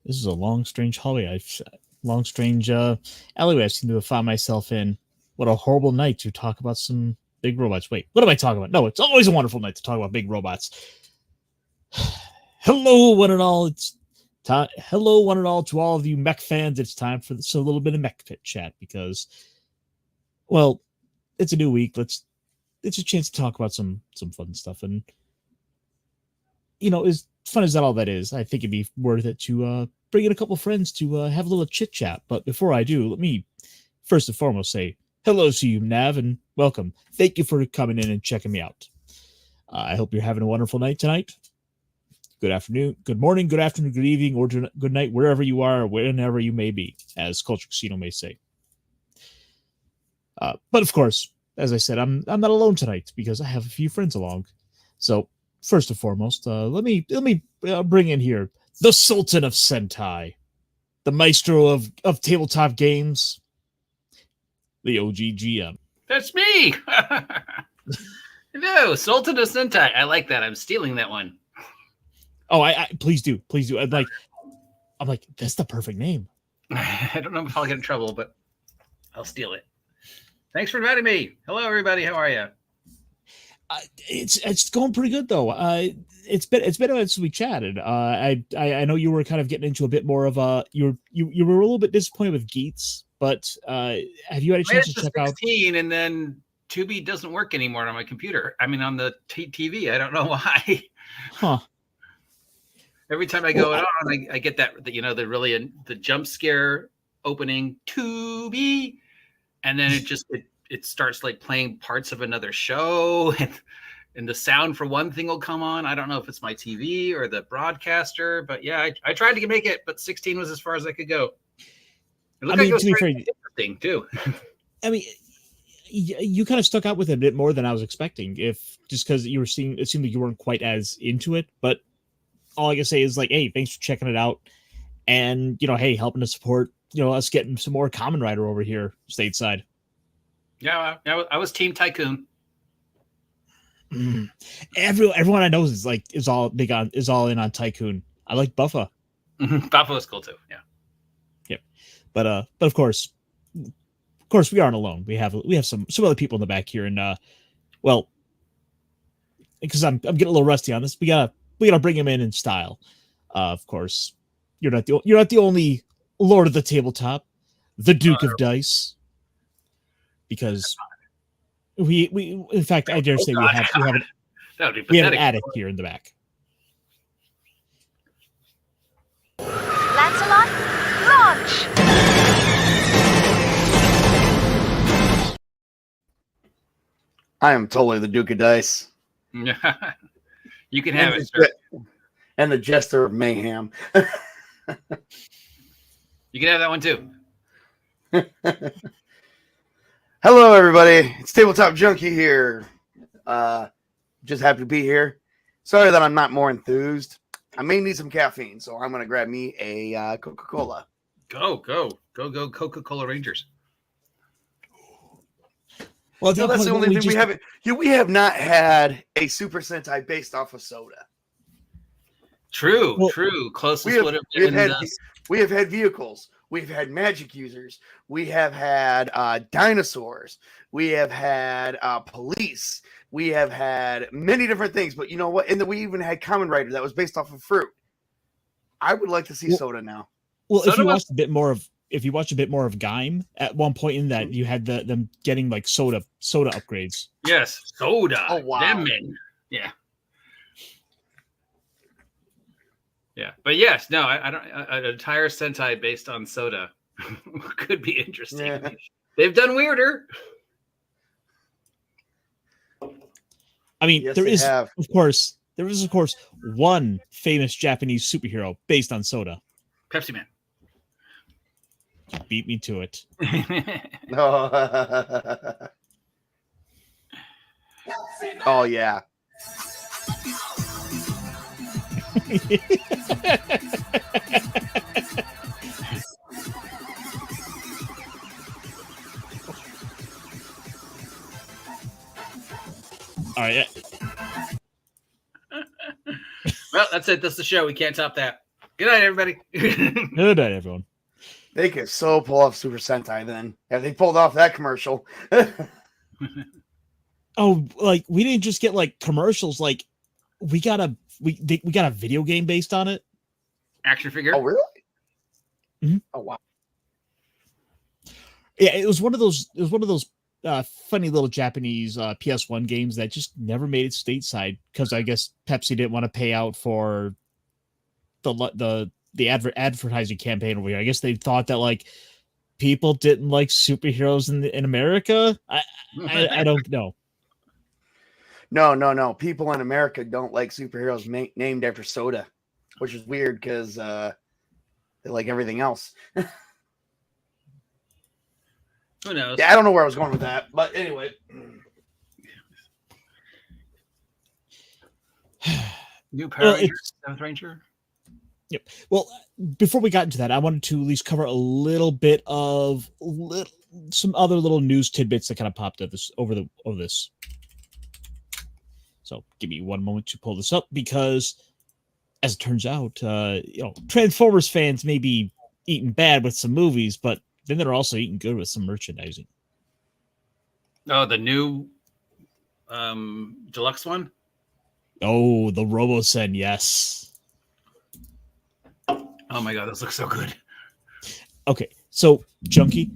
This is a long, strange hallway. Strange alleyway I seem to have found myself in. What a horrible night to talk about some big robots. Wait, what am I talking about? No, it's always a wonderful night to talk about big robots. Hello, one and all. It's time. Hello, one and all, to all of you mech fans. It's time for a little bit of Mechpit chat because, well, it's a new week. It's a chance to talk about some fun stuff, and as fun as all that is, I think it'd be worth it to bring in a couple friends to have a little chit chat. But before I do, let me first and foremost say hello to you, Nav, and welcome. Thank you for coming in and checking me out. I hope you're having a wonderful night tonight. Good afternoon, good morning, good afternoon, good evening, or good night, wherever you are, or whenever you may be, as Culture Casino may say. But of course, as I said, I'm not alone tonight because I have a few friends along. So first and foremost, let me bring in here the Sultan of Sentai, the maestro of tabletop games, the OGGM. That's me. No, Sultan of Sentai. I like that. I'm stealing that one. Oh, I please do. I'm like, that's the perfect name. I don't know if I'll get in trouble, but I'll steal it. Thanks for inviting me. Hello, everybody. How are you? It's going pretty good though. It's been a minute since we chatted. I know you were kind of getting into a bit more of you were a little bit disappointed with Geats, but have you had a chance to check 16, out? And then Tubi doesn't work anymore on my computer. I mean, on the TV. I don't know why. Huh. Every time I go on, I get that the jump scare opening Tubi, and then it starts like playing parts of another show, and the sound for one thing will come on. I don't know if it's my TV or the broadcaster, but yeah, I tried to make it, but 16 was as far as I could go. It looked like it was interesting too. I mean, you kind of stuck out with it a bit more than I was expecting. If just because you were seeing, it seemed like you weren't quite as into it, but all I can say is like, hey, thanks for checking it out, and hey, helping to support us getting some more Kamen Rider over here stateside. Yeah, I was Team Tycoon. Everyone I know is all in on Tycoon. I like Buffa. Buffa was cool too. Yeah. Yep. But of course we aren't alone. We have some other people in the back here, and well, because I'm getting a little rusty on this, we gotta bring him in style. Of course, you're not the only Lord of the Tabletop, the Duke of Dice. Because we in fact, I dare say we have an addict here in the back. Lancelot, launch! I am totally the Duke of Dice. You can have it, sir. And the Jester of Mayhem. You can have that one too. Hello, everybody. It's Tabletop Junkie here. Just happy to be here. Sorry that I'm not more enthused. I may need some caffeine, so I'm going to grab me a Coca-Cola. Go, Coca-Cola Rangers. Well, that's the only thing we haven't. We have not had a Super Sentai based off of soda. True. Closest would have been. We have had vehicles. We've had magic users. We have had dinosaurs. We have had police. We have had many different things. But you know what? And then we even had Kamen Rider that was based off of fruit. I would like to see soda now. Well, if you watched a bit more of Gaim, at one point in that you had them getting like soda upgrades. Yes, soda. Oh wow. Lemon. Yeah. Yeah, but yes, no, I don't. An entire Sentai based on soda could be interesting. Yeah. They've done weirder. I mean, there is of course one famous Japanese superhero based on soda. Pepsi Man. You beat me to it. Oh yeah. All right. Well, that's it. That's the show. We can't top that. Good night, everybody. Good night, everyone. They could so pull off Super Sentai then. If they pulled off that commercial. Oh, like we didn't just get like commercials. Like we got a video game based on it. Action figure. Oh, really? Mhm. Oh, wow. Yeah, it was one of those. It was one of those funny little Japanese PS1 games that just never made it stateside because I guess Pepsi didn't want to pay out for the advertising campaign over here. I guess they thought that like people didn't like superheroes in America. I don't know. No. People in America don't like superheroes named after soda, which is weird because they like everything else. Who knows? Yeah, I don't know where I was going with that, but anyway. New Power Rangers, Seventh Ranger. Yep. Well, before we got into that, I wanted to at least cover a little bit of some other little news tidbits that kind of popped up over this. So give me one moment to pull this up because, as it turns out, Transformers fans may be eating bad with some movies, but then they're also eating good with some merchandising. Oh, the new deluxe one. Oh, the Robo-Sen, yes. Oh my god, those look so good. Okay, so Junkie,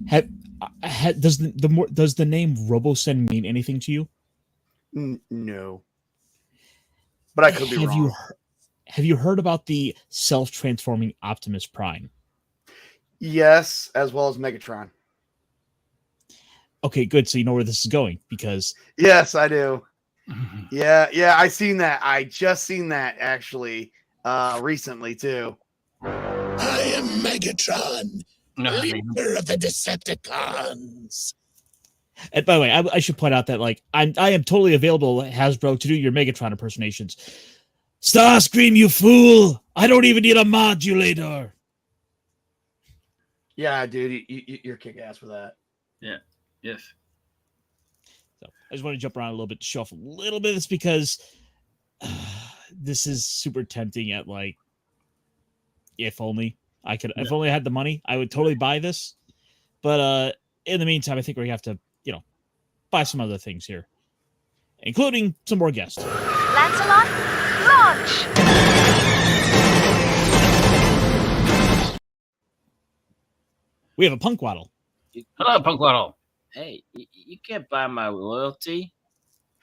does the name Robo-Sen mean anything to you? No, but I could be wrong. Have you heard about the self-transforming Optimus Prime? Yes, as well as Megatron. Okay, good. So you know where this is going because yes, I do. Yeah, I seen that. I just seen that actually recently too. I am Megatron, leader of the Decepticons. And by the way, I should point out that like I am totally available at Hasbro to do your Megatron impersonations. Starscream, you fool! I don't even need a modulator. Yeah, dude, you're kick ass for that. Yeah. Yes. So I just want to jump around a little bit to show off a little bit of this because this is super tempting at like, if only I could, if only I had the money, I would totally buy this. But in the meantime, I think we're gonna have to, buy some other things here, including some more guests. Lancelot, launch! We have a Punk Waddle. Hello, Punk Waddle. Hey, you can't buy my loyalty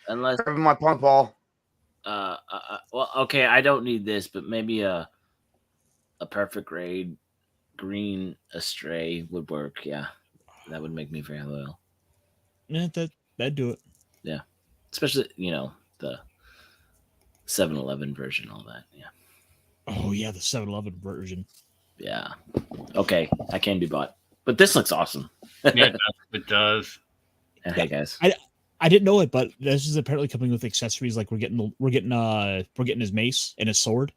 unless Grabbing my punk ball. well, okay, I don't need this, but maybe a perfect grade green astray would work. Yeah, that would make me very loyal. Yeah, that'd do it. Yeah, especially the 7-Eleven version, all that. Yeah. Oh yeah, the 7-Eleven version. Yeah. Okay, I can be bought, but this looks awesome. Yeah, it does. And hey guys, I didn't know it, but this is apparently coming with accessories. Like we're getting his mace and his sword.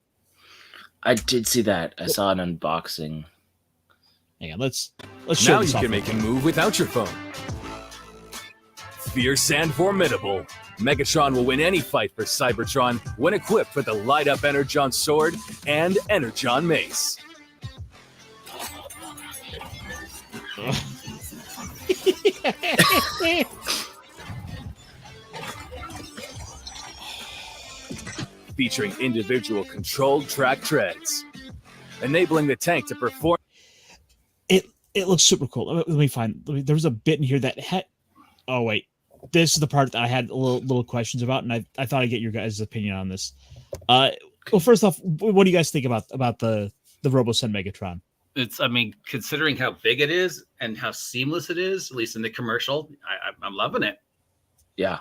I did see that. I saw an unboxing. Hang on, let's show Now this you off can real make a quick. move without your phone. Fierce and formidable. Megatron will win any fight for Cybertron when equipped with the light-up Energon sword and Energon mace. Featuring individual controlled track treads, enabling the tank to perform. It looks super cool. Let me find. There was a bit in here that had. Oh wait, this is the part that I had little questions about, and I thought I'd get your guys' opinion on this. Well, first off, what do you guys think about the Robo-Sen Megatron? Considering how big it is and how seamless it is, at least in the commercial, I'm loving it. Yeah.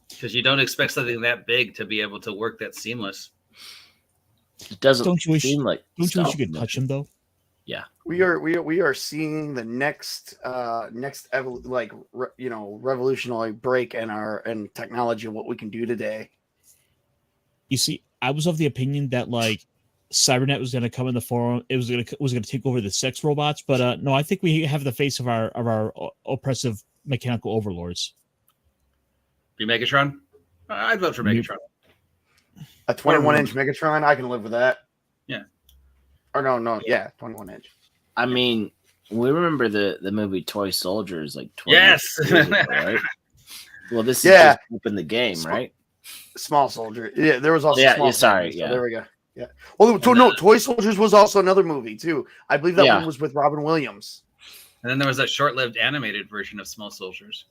Because you don't expect something that big to be able to work that seamless. It doesn't Don't you wish seem like you stealth could touch him though? Yeah. We are seeing the next revolutionary break in technology of what we can do today. You see, I was of the opinion that like Cybernet was going to come in the form. It was going to take over the sex robots, but no, I think we have the face of our oppressive mechanical overlords. Be Megatron? I'd vote for Megatron. A 21-inch Megatron, I can live with that. Yeah. Or no, yeah, 21 inch. I mean, we remember the movie Toy Soldiers like 20 Yes. years ago, right? Well, this is Yeah. just up in the game, right? Small Soldier. Yeah, there was also Yeah, Small yeah, sorry, Soldier, so yeah. there we go. Yeah. Well, no, Toy Soldiers was also another movie too. I believe that one was with Robin Williams. And then there was that short-lived animated version of Small Soldiers.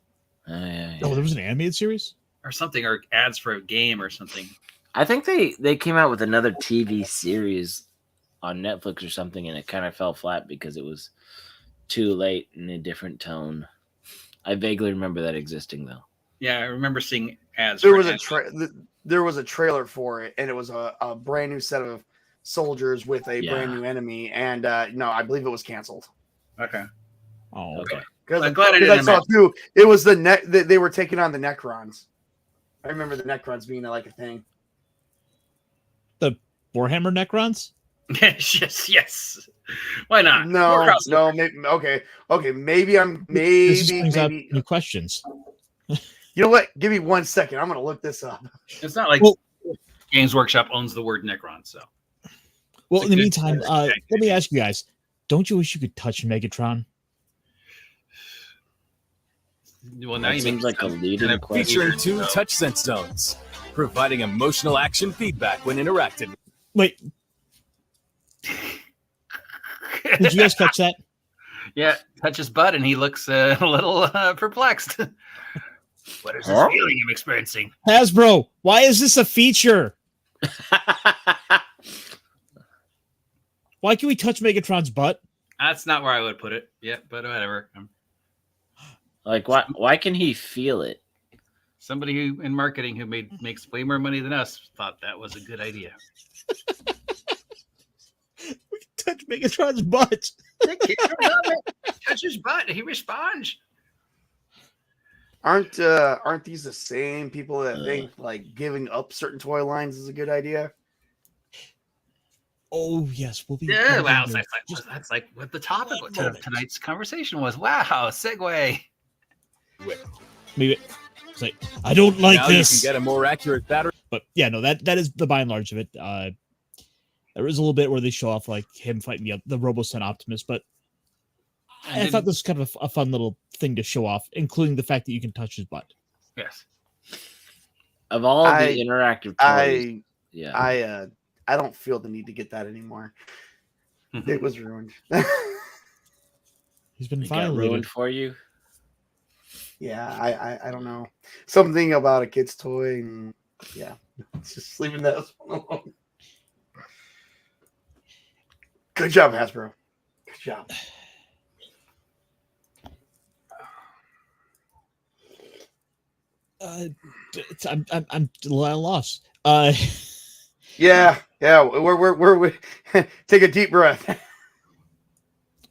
Yeah. Oh, there was an animated series? Or something, or ads for a game or something. I think they came out with another TV series on Netflix or something, and it kind of fell flat because it was too late in a different tone. I vaguely remember that existing, though. Yeah, I remember seeing ads. There was a trailer for it, and it was a brand new set of soldiers with a brand new enemy, and no, I believe it was canceled. Okay. Oh, okay. Because I'm glad I saw too. It was they were taking on the Necrons. I remember the Necrons being like a thing. The Warhammer Necrons? yes. Why not? No. Maybe, okay. Maybe This brings up new questions. You know what? Give me 1 second. I'm gonna look this up. It's not like Games Workshop owns the word Necron, so. Well, in the meantime, let me ask you guys: don't you wish you could touch Megatron? Well, now That seems like a leading question. Featuring 2 touch sense zones, providing emotional action feedback when interacted. Wait, did you guys catch that? Yeah, touch his butt, and he looks a little perplexed. What is this feeling I'm experiencing? Hasbro, why is this a feature? Why can we touch Megatron's butt? That's not where I would put it. Yeah, but whatever. Like, why can he feel it? Somebody who in marketing who makes way more money than us thought that was a good idea. We can touch Megatron's butt. Touch his butt. He responds. Aren't these the same people that think like giving up certain toy lines is a good idea? Oh yes, we'll be. Yeah, wow, that's like what the topic of tonight's conversation was. Wow, segue. Maybe it's like I don't like now this. You can get a more accurate battery. But yeah, no, that is the by and large of it. There is a little bit where they show off like him fighting the Robo-Sun Optimus, but I thought this was kind of a fun little thing to show off, including the fact that you can touch his butt. Yes. Of all the interactive toys, I don't feel the need to get that anymore. It was ruined. He's been ruined for you. Yeah, I don't know. Something about a kid's toy. And yeah, just leaving that one alone. Good job, Hasbro. Good job. I'm at a loss. Yeah. We're take a deep breath.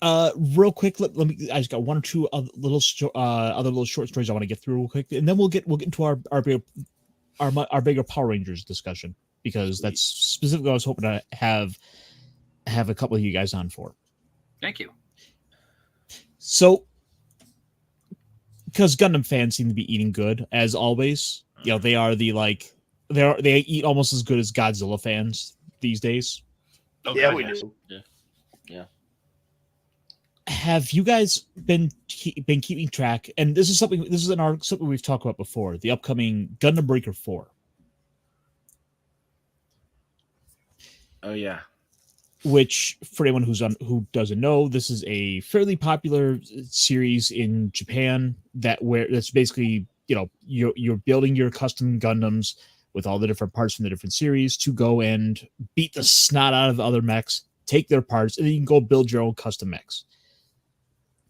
Real quick, let me. I just got one or two other little short stories I want to get through real quick, and then we'll get into our bigger Power Rangers discussion, because that's specifically what I was hoping to have a couple of you guys on for. Thank you. So, because Gundam fans seem to be eating good as always, you know, they are they eat almost as good as Godzilla fans these days. Okay. Yeah, we do. Yeah. Have you guys been keeping track? And this is something we've talked about before. The upcoming Gundam Breaker 4. Oh yeah. Which, for anyone who doesn't know, this is a fairly popular series in Japan that's basically, you know, you're building your custom Gundams with all the different parts from the different series to go and beat the snot out of other mechs, take their parts, and then you can go build your own custom mechs.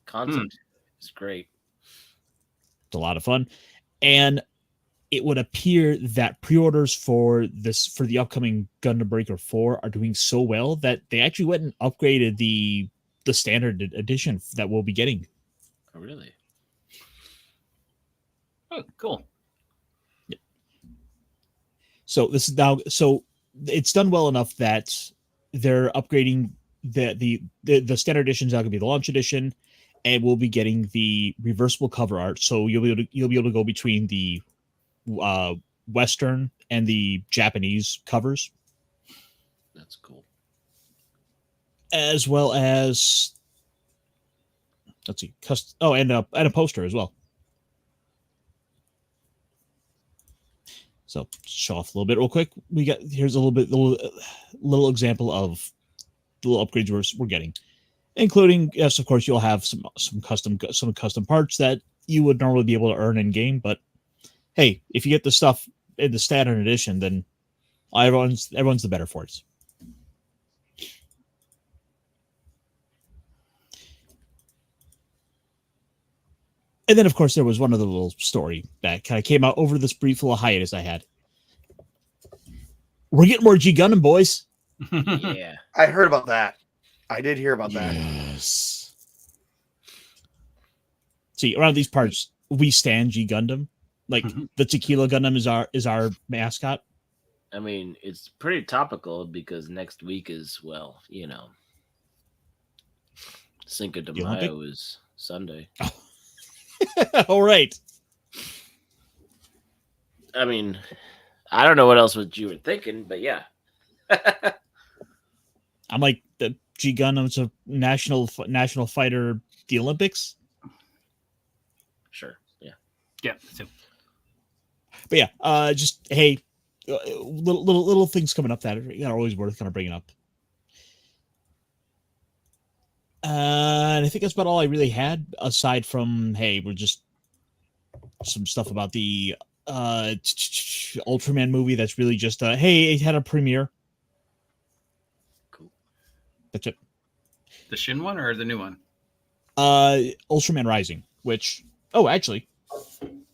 Concept is great. It's a lot of fun. And it would appear that pre-orders for the upcoming Gundam Breaker 4 are doing so well that they actually went and upgraded the standard edition that we'll be getting. Oh, really? Oh, cool. Yeah. So this is now, so it's done well enough that they're upgrading the standard edition is now going to be the launch edition, and we'll be getting the reversible cover art. So you'll be able to go between the Western and the Japanese covers. That's cool. as well as let's see, and a poster as well. So show off a little bit real quick. Here's a little example of the little upgrades we're getting, including, yes, of course, you'll have some custom parts that you would normally be able to earn in game. But hey, if you get the stuff in the standard edition, then everyone's the better for it. And then, of course, there was one other little story that kind of came out over this brief little hiatus I had. We're getting more G Gundam, boys. Yeah. I heard about that. I did hear about that. Yes. See, around these parts, we stand G Gundam. Like the Tequila Gundam is our mascot. I mean, it's pretty topical because next week is, Cinco de Mayo is Sunday. All right. I mean, I don't know what you were thinking, but yeah. I'm like, the G Gundam's a national fighter, the Olympics. Sure. Yeah. Yeah. So. But yeah, just hey, little things coming up that are always worth kind of bringing up. And I think that's about all I really had, aside from, hey, we're just some stuff about the Ultraman movie that's really just, hey, it had a premiere. Cool. That's it. The Shin one or the new one? Ultraman Rising, which, actually,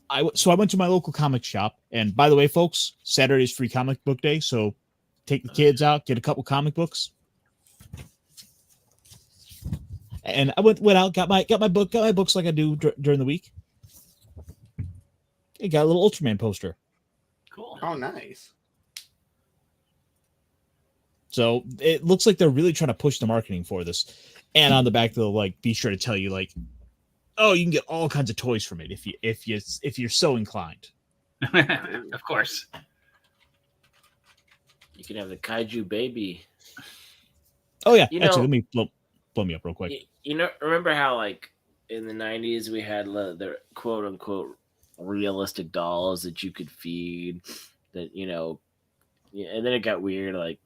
I went to my local comic shop, and by the way, folks, Saturday is free comic book day, so take the kids out, get a couple comic books. And I went out, got my books like I do during the week. I got a little Ultraman poster. Cool. Oh, nice. So it looks like they're really trying to push the marketing for this. And on the back, they'll be sure to tell you oh, you can get all kinds of toys from it if you're so inclined. Of course. You can have the Kaiju baby. Oh yeah, actually, let me blow me up real quick. Remember how in the 90s we had the quote unquote realistic dolls that you could feed that, and then it got weird,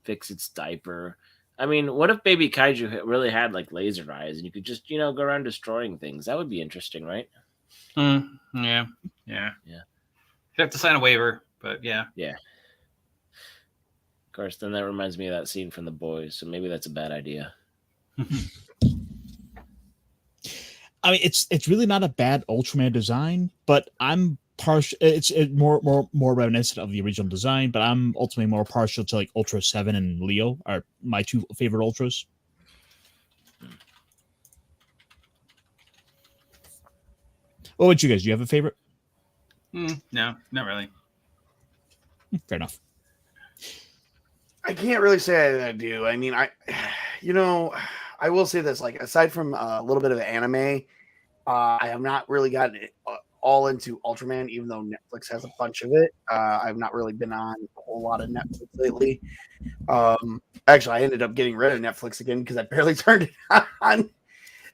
fix its diaper. I mean, what if Baby Kaiju really had laser eyes and you could just, go around destroying things? That would be interesting, right? Yeah. You have to sign a waiver, but yeah. Yeah. Of course, then that reminds me of that scene from The Boys, so maybe that's a bad idea. I mean, it's really not a bad Ultraman design, but I'm partial. It's more reminiscent of the original design, but I'm ultimately more partial to Ultra 7 and Leo are my two favorite Ultras. What about you guys? Do you have a favorite? No, not really. Fair enough. I can't really say I do. I mean, I will say this, aside from a little bit of anime, I have not really gotten all into Ultraman, even though Netflix has a bunch of it. I've not really been on a whole lot of Netflix lately. Actually, I ended up getting rid of Netflix again because I barely turned it on.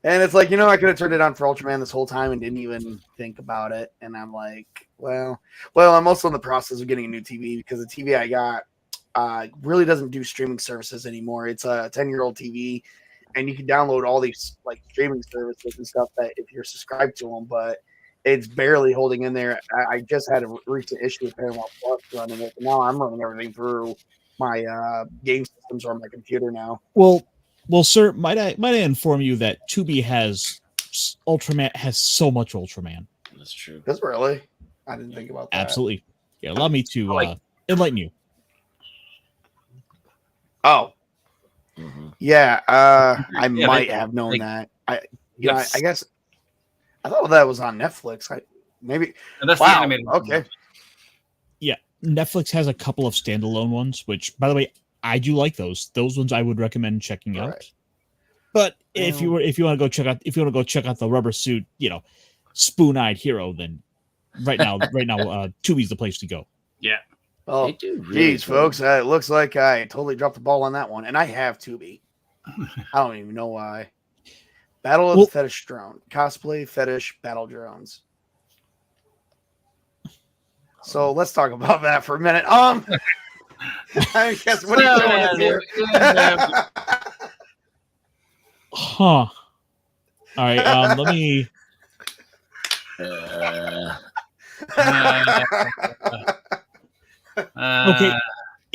And it's I could have turned it on for Ultraman this whole time and didn't even think about it. And I'm well, I'm also in the process of getting a new TV because the TV I got really doesn't do streaming services anymore. It's a 10-year-old TV. And you can download all these streaming services and stuff that if you're subscribed to them, but it's barely holding in there. I just had a recent issue of Paramount Plus running it. Now I'm running everything through my game systems on my computer now. Well, sir, might I inform you that Tubi has so much Ultraman. That's true. That's really? I didn't think about that. Absolutely. Yeah, allow me to enlighten you. Oh. Mm-hmm. Yeah, I might have known that. I guess I thought that was on Netflix. Maybe that's the animated. Okay. Yeah, Netflix has a couple of standalone ones, which, by the way, I do like those. Those ones I would recommend checking out. Right. But if you want to go check out the rubber suit, spoon-eyed hero, then right now, Tubi's the place to go. Yeah. Oh, geez, folks, it looks like I totally dropped the ball on that one, and I have Tubi. I don't even know why. Battle of the Fetish Drone. Cosplay Fetish Battle Drones. So let's talk about that for a minute. I guess what are you showing us here? Huh. All right. Let me. Okay.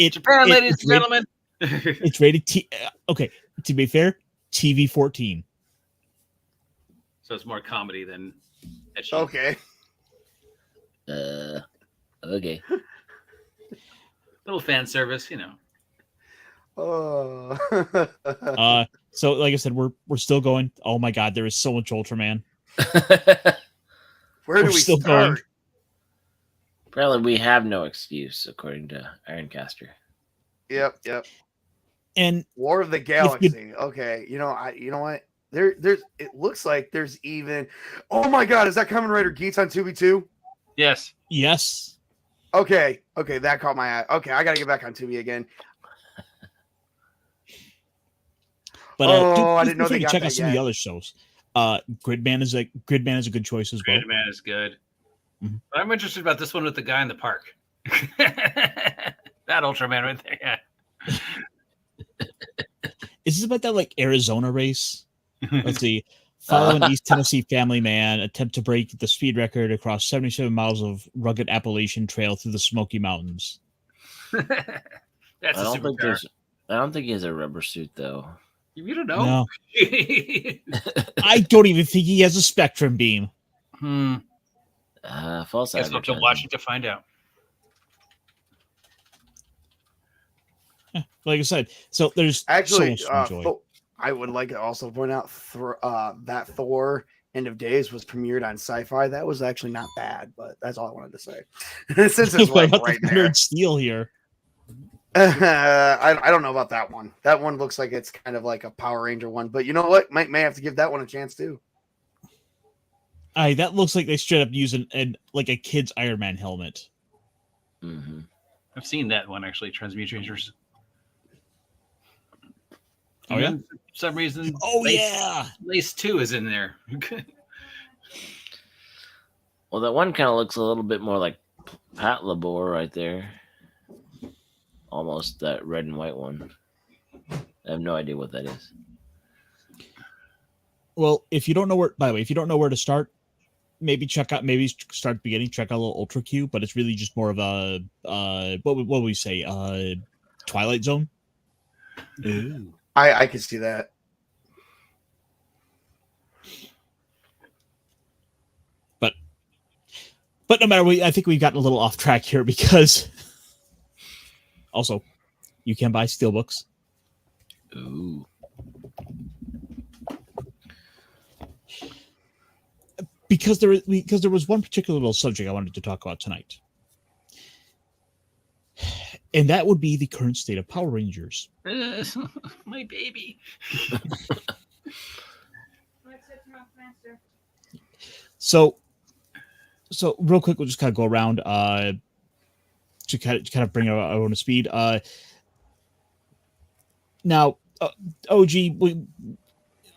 Japan, ladies and gentlemen. It's rated T. Okay. To be fair, TV 14. So it's more comedy than etchy. Okay. Okay. Little fan service, you know. Oh. So like I said, we're still going. Oh my God, there is so much Ultraman. Where do we still start? going. Apparently, we have no excuse, according to Ironcaster. Yep. And War of the Galaxy. Okay, you know what? There's. It looks like there's even. Oh my God, is that Kamen Rider Geats on Tubi too? Yes. yes. Okay, that caught my eye. Okay, I gotta get back on Tubi again. But I didn't know they got check that out some of the yet. other shows. Gridman is a good choice as well. Gridman is good. Mhm. But I'm interested about this one with the guy in the park. That Ultraman right there. Yeah. Is this about that like Arizona race? Let's see. Follow an East Tennessee family man attempt to break the speed record across 77 miles of rugged Appalachian Trail through the Smoky Mountains. That's I a don't think supercar. I don't think he has a rubber suit though. You don't know. No, I don't even think he has a spectrum beam. False Guess we'll have to advertising. watch it to find out. Like I said, so there's Actually, so much to enjoy. I would like to also point out that Thor End of Days was premiered on Sci-Fi. That was actually not bad, but that's all I wanted to say. Since it's What like about right the there. Nerd Steel here? I don't know about that one. That one looks like it's kind of like a Power Ranger one, but you know what? May have to give that one a chance too. That looks like they straight up use like a kid's Iron Man helmet. Mm-hmm. I've seen that one actually, Transmutrators. Oh, yeah? For some reason. Oh yeah. Lace 2 is in there. Well, that one kind of looks a little bit more like Pat Labor right there. Almost that red and white one. I have no idea what that is. Well, if you don't know where, by the way, if you don't know where to start, maybe start at the beginning, check out a little Ultra Q, but it's really just more of a what would we say? Twilight Zone. Ooh. I could see that. But no matter what, I think we've gotten a little off track here because also you can buy steelbooks. Ooh. Because there was one particular little subject I wanted to talk about tonight. And that would be the current state of Power Rangers. My baby. So real quick, we'll just kind of go around to kind of bring our own to speed. Now, OG,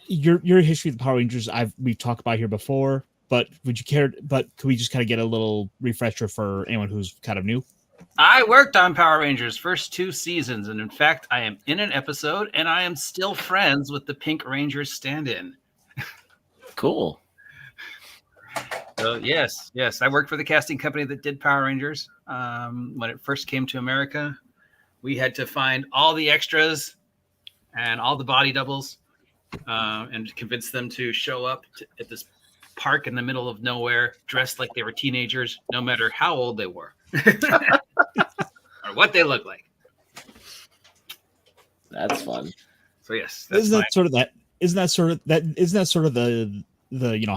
your history of the Power Rangers, we've talked about here before, but could we just kind of get a little refresher for anyone who's kind of new? I worked on Power Rangers first 2 seasons, and in fact, I am in an episode, and I am still friends with the Pink Rangers stand-in. Cool. So yes, I worked for the casting company that did Power Rangers. When it first came to America, we had to find all the extras and all the body doubles and convince them to show up at this park in the middle of nowhere, dressed like they were teenagers, no matter how old they were or what they look like. That's fun. So yes, that's Isn't that sort of the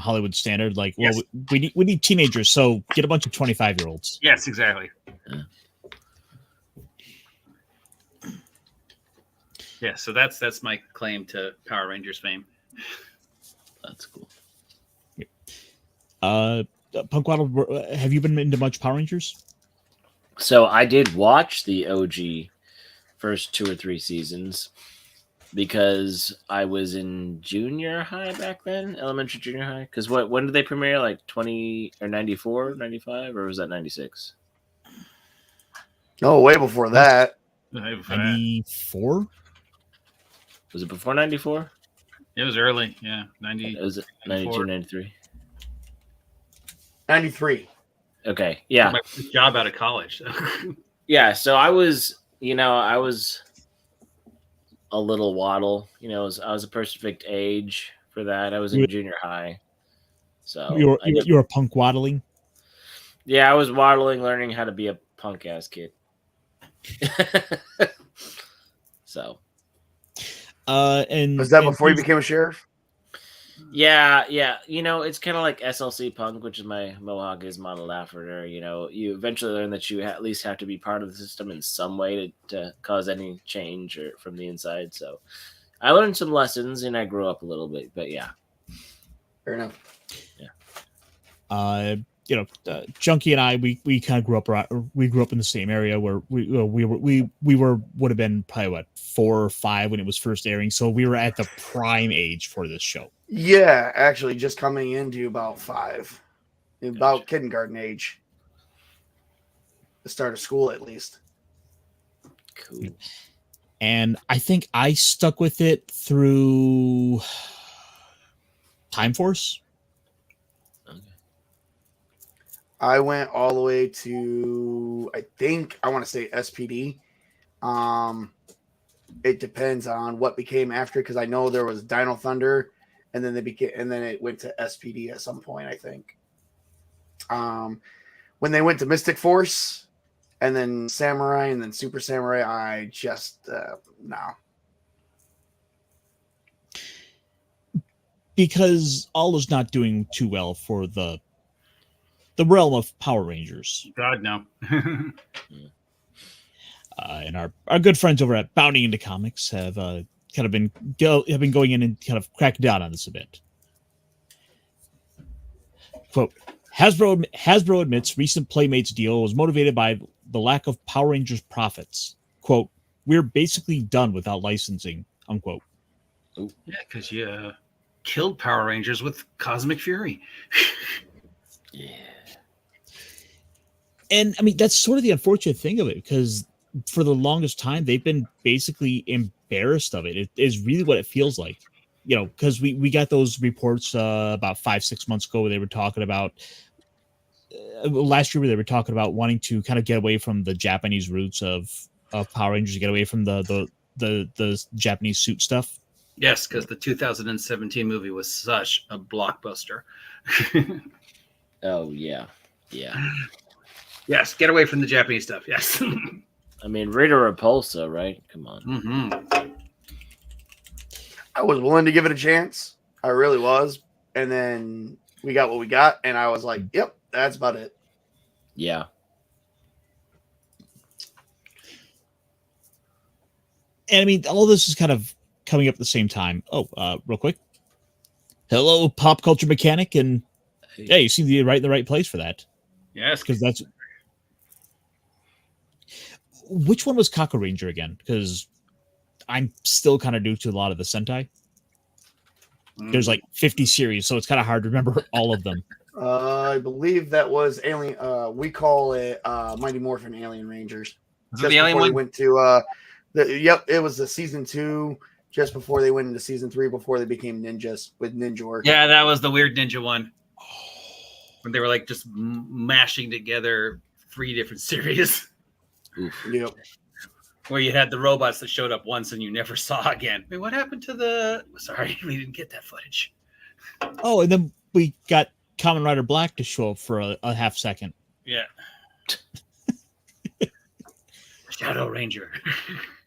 Hollywood standard? Like, Yes. well, we need teenagers, so get a bunch of 25-year-olds. Yes, exactly. Yeah. Yeah, so that's my claim to Power Rangers fame. That's cool. Punkwaddle, have you been into much Power Rangers? So I did watch the OG first 2 or 3 seasons. because I was in junior high back then, elementary, junior high. Because when did they premiere? Like 20 or 94, 95, or was that 96? No, way before that. 94? Was it before 94? It was early. Yeah, 90. It was 92, 93. 93. Okay, yeah. My first job out of college. Yeah, so I was a little waddle. I was a perfect age for that. I was in junior high. So You were punk waddling? Yeah, I was waddling, learning how to be a punk ass kid. So. And was that before you became a sheriff? Yeah. It's kind of like SLC punk, which is my Mohawk is modeled after. You eventually learn that you at least have to be part of the system in some way to cause any change or from the inside. So I learned some lessons and I grew up a little bit, but yeah. Fair enough. Yeah. Junkie and I, we kind of grew up in the same area where we would have been probably 4 or 5 when it was first airing. So we were at the prime age for this show. Yeah, actually, just coming into about 5, about kindergarten age, the start of school at least. Cool. And I think I stuck with it through Time Force. I went all the way to, I want to say SPD. It depends on what became after, because I know there was Dino Thunder, and then it went to SPD at some point, I think. When they went to Mystic Force, and then Samurai, and then Super Samurai, I just no. Because Aldo's not doing too well for the realm of Power Rangers. God, no. And our good friends over at Bounding Into Comics have kind of been going in and kind of cracking down on this a bit. Quote, Hasbro admits recent Playmates deal was motivated by the lack of Power Rangers profits. Quote, we're basically done without licensing, unquote. Yeah, because you killed Power Rangers with Cosmic Fury. Yeah. And I mean, that's sort of the unfortunate thing of it, because for the longest time, they've been basically embarrassed of it. It is really what it feels like, because we got those reports about 5-6 months ago where they were talking about last year, where they were talking about wanting to kind of get away from the Japanese roots of Power Rangers, get away from the Japanese suit stuff. Yes, because the 2017 movie was such a blockbuster. Oh, yeah. Yeah. Yes, get away from the Japanese stuff. Yes. I mean, Rita Repulsa, right? Come on. Mm-hmm. I was willing to give it a chance. I really was. And then we got what we got, and I was like, yep, that's about it. Yeah. And I mean, all this is kind of coming up at the same time. Oh, real quick. Hello, Pop Culture Mechanic, and hey, you seem to be right in the right place for that. Yes, because that's which one was Kaku Ranger again? Because I'm still kind of new to a lot of the Sentai. There's like 50 series, so it's kind of hard to remember all of them. I believe that was Alien. We call it Mighty Morphin Alien Rangers. Is it the Alien one? one? Went to it was the season 2, just before they went into season 3, before they became ninjas with Ninjor. Yeah, that was the weird ninja one. When they were like just mashing together 3 different series. Yep. Where you had the robots that showed up once and you never saw again. Wait, what happened to the... Sorry, we didn't get that footage. Oh, and then we got Kamen Rider Black to show up for a half second. Yeah. Shadow Ranger.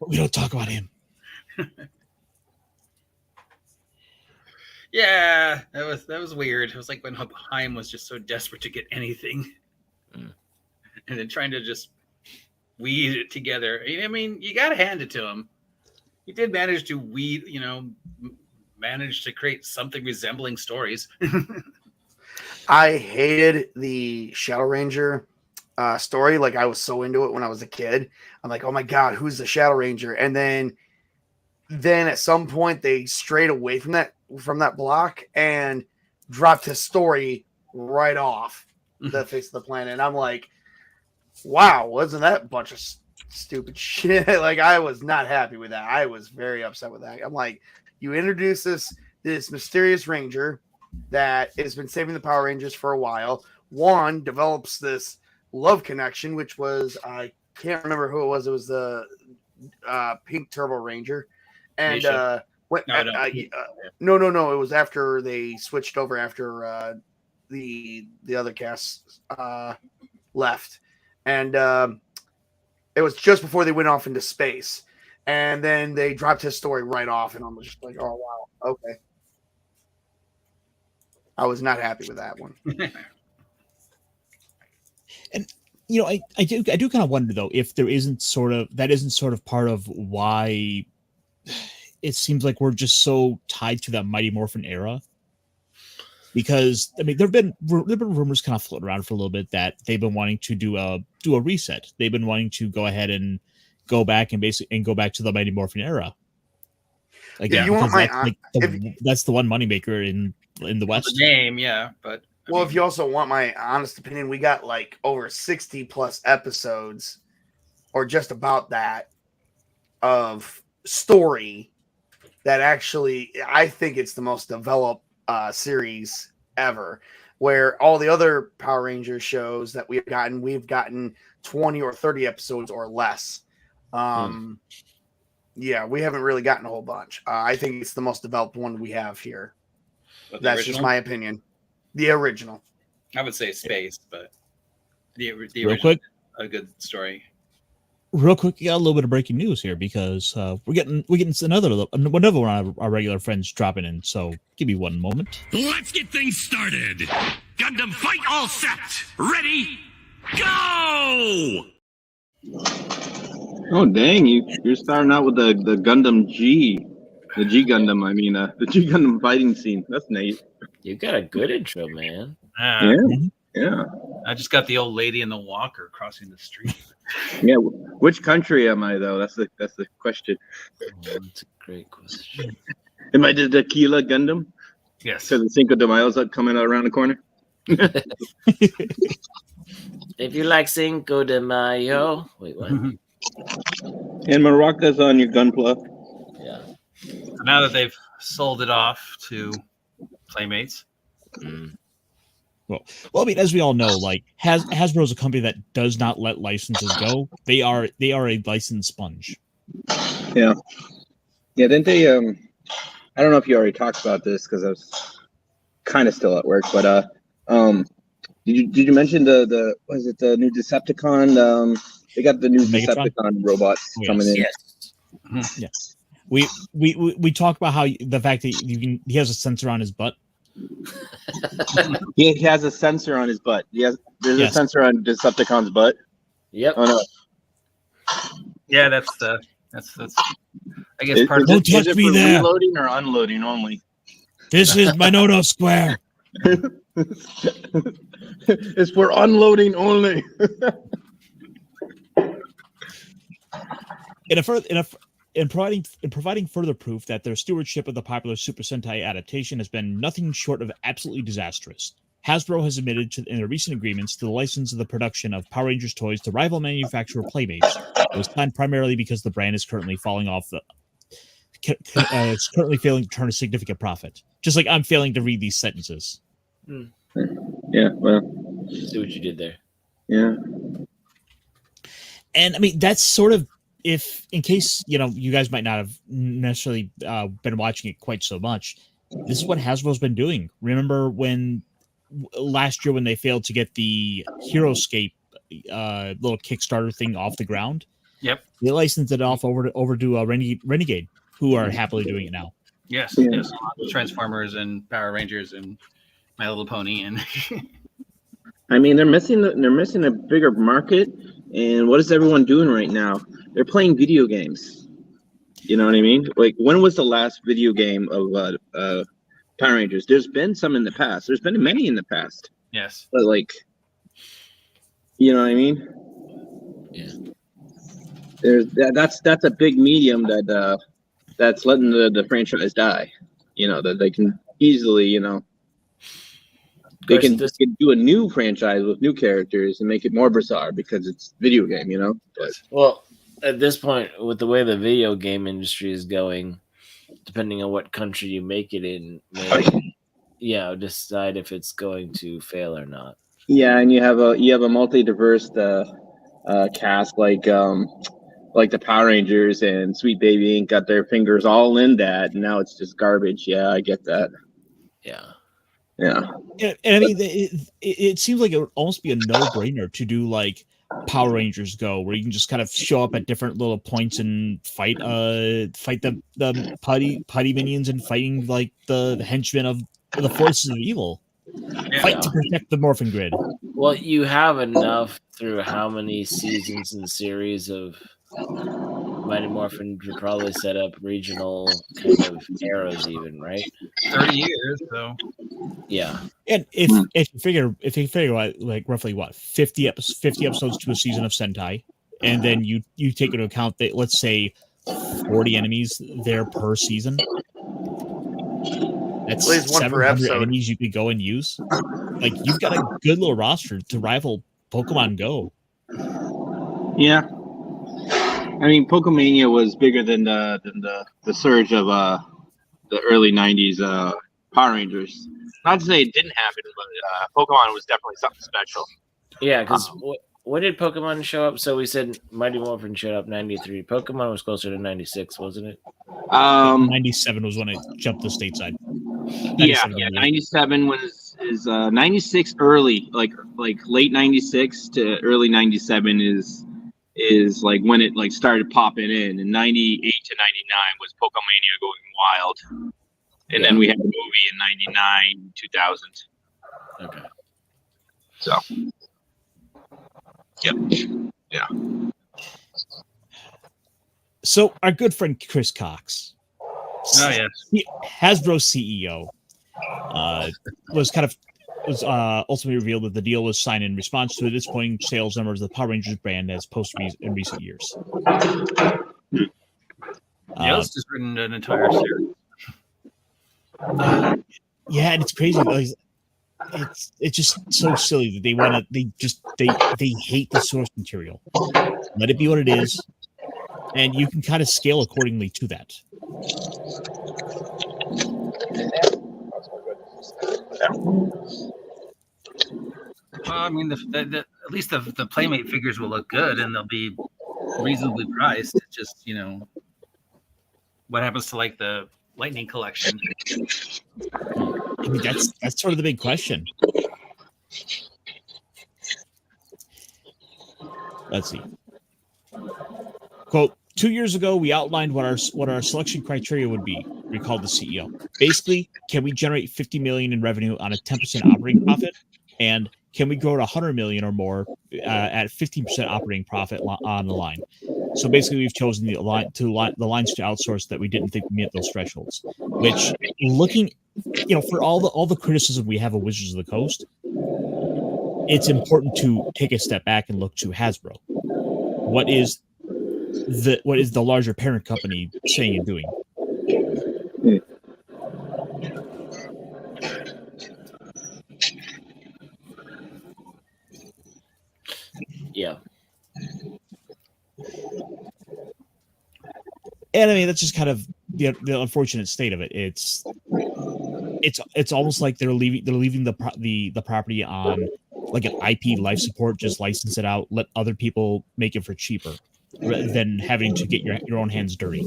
We don't talk about him. Yeah, that was weird. It was like when Haim was just so desperate to get anything. And then trying to just weed it together. I mean, you got to hand it to him. He did manage to manage to create something resembling stories. I hated the Shadow Ranger story. Like, I was so into it when I was a kid. I'm like, oh my God, who's the Shadow Ranger? And then then at some point they strayed away from that block and dropped his story right off the face of the planet. And I'm like, wow, wasn't that a bunch of stupid shit? Like, I was not happy with that. I was very upset with that. I'm like, you introduce this mysterious ranger that has been saving the Power Rangers for a while. One develops this love connection, which was, I can't remember who it was. It was the Pink Turbo Ranger. And no, it was after they switched over after the other cast left. And it was just before they went off into space. And then they dropped his story right off, and I'm just like, oh, wow, okay. I was not happy with that one. And I do kind of wonder though if there isn't sort of part of why it seems like we're just so tied to that Mighty Morphin era. Because I mean, there've been rumors kind of floating around for a little bit that they've been wanting to do a reset. They've been wanting to go ahead and go back and go back to the Mighty Morphin era. Again, that's the one moneymaker in the West. The name, yeah, but if you also want my honest opinion, we got like over 60 plus episodes, or just about that, of story that actually I think it's the most developed series ever. Where all the other Power Rangers shows that we've gotten 20 or 30 episodes or less. Yeah, we haven't really gotten a whole bunch. I think it's the most developed one we have here. That's original? Just my opinion. The original. I would say Space, but the real original, quick, a good story. Real quick, we got a little bit of breaking news here because we're getting another one of our regular friends dropping in. So give me one moment. Let's get things started. Gundam fight all set. Ready? Go! Oh dang! You're starting out with the Gundam G, the G Gundam. I mean, the G Gundam fighting scene. That's neat. You got a good intro, man. Yeah. I just got the old lady in the walker crossing the street. Yeah. Which country am I though? That's the question. Oh, that's a great question. Am I the Tequila Gundam? Yes. So the Cinco de Mayo's up coming out around the corner. If you like Cinco de Mayo, wait, what? And Maracas on your Gunpla. Yeah. So now that they've sold it off to Playmates. Well, I mean, as we all know, like Hasbro is a company that does not let licenses go. They are a licensed sponge. Yeah. Didn't they? I don't know if you already talked about this because I was kind of still at work, but did you mention the was it the new Decepticon? They got the new Megatron? Decepticon robots coming in. Yes. Yes. We talk about how the fact that he has a sensor on his butt. He has a sensor on his butt. There's a sensor on Decepticon's butt. Yep. Oh no. Yeah, that's I guess part of Don't touch me there. Reloading or unloading only. This is my no square. It's for unloading only. In providing further proof that their stewardship of the popular Super Sentai adaptation has been nothing short of absolutely disastrous, Hasbro has admitted in their recent agreements to the license of the production of Power Rangers toys to rival manufacturer Playmates. It was planned primarily because the brand is currently falling off it's currently failing to turn a significant profit. Just like I'm failing to read these sentences. Yeah, well, see what you did there. Yeah. And I mean, that's sort of, if in case you guys might not have necessarily been watching it quite so much, this is what Hasbro's been doing. Remember when last year when they failed to get the HeroScape little Kickstarter thing off the ground? Yep. They licensed it off over to Renegade, who are happily doing it now. Yes. Transformers and Power Rangers and My Little Pony and I mean, they're missing a bigger market. And what is everyone doing right now? They're playing video games. You know what I mean? Like, when was the last video game of Power Rangers? There's been some in the past. There's been many in the past. yes. But like, you know what I mean? Yeah. That's a big medium that that's letting the franchise die. That they can easily, they can do a new franchise with new characters and make it more bizarre because it's video game, But Well, at this point, with the way the video game industry is going, depending on what country you make it in, may decide if it's going to fail or not. yeah, and you have a multi-diverse cast like the Power Rangers and Sweet Baby Inc. got their fingers all in that, and now it's just garbage. Yeah, I get that. Yeah. And I mean, it seems like it would almost be a no-brainer to do like Power Rangers Go, where you can just kind of show up at different little points and fight the putty minions and fighting like the henchmen of the forces of evil. Fight to protect the Morphin Grid. Well, you have enough through how many seasons and series of Mighty Morphin to probably set up regional kind of arrows, even, right? 30 years, so yeah. And if you figure like roughly 50 episodes to a season of Sentai, and then you take into account that, let's say, 40 enemies there per season. That's 700 enemies you could go and use. Like, you've got a good little roster to rival Pokemon Go. Yeah. I mean, Pokemania was bigger than the surge of the early 90s Power Rangers. Not to say it didn't happen, but Pokemon was definitely something special. Yeah, because when did Pokemon show up? So we said Mighty Morphin showed up 93. Pokemon was closer to 96, wasn't it? 97 was when it jumped the stateside. 97 is 96 early, like late 96 to early 97 is like when it like started popping in, and 98 to 99 was Pokemania going wild, and then we had the movie in 99, 2000. Okay. So, yep, yeah. So our good friend Chris Cox, Hasbro CEO, was ultimately revealed that the deal was signed in response to the disappointing sales numbers of the Power Rangers brand as posted in recent years. Yost has written an entire series. Yeah, and it's crazy. It's just so silly that they hate the source material. Let it be what it is, and you can kind of scale accordingly to that. Well, I mean, at least the Playmate figures will look good, and they'll be reasonably priced. It's just, what happens to like the Lightning collection? I mean, that's sort of the big question. Let's see. Quote, 2 years ago, we outlined what our selection criteria would be, recalled the CEO. Basically, can we generate $50 million in revenue on a 10% operating profit? And can we grow to $100 million or more at 15% operating profit on the line? So basically, we've chosen the lines to outsource that we didn't think we met those thresholds. Which, looking, for all the criticism we have of Wizards of the Coast, it's important to take a step back and look to Hasbro. What is the larger parent company saying and doing? Yeah. And I mean, that's just kind of the unfortunate state of it. It's almost like they're leaving the property on like an IP life support, just license it out, let other people make it for cheaper, rather than having to get your own hands dirty.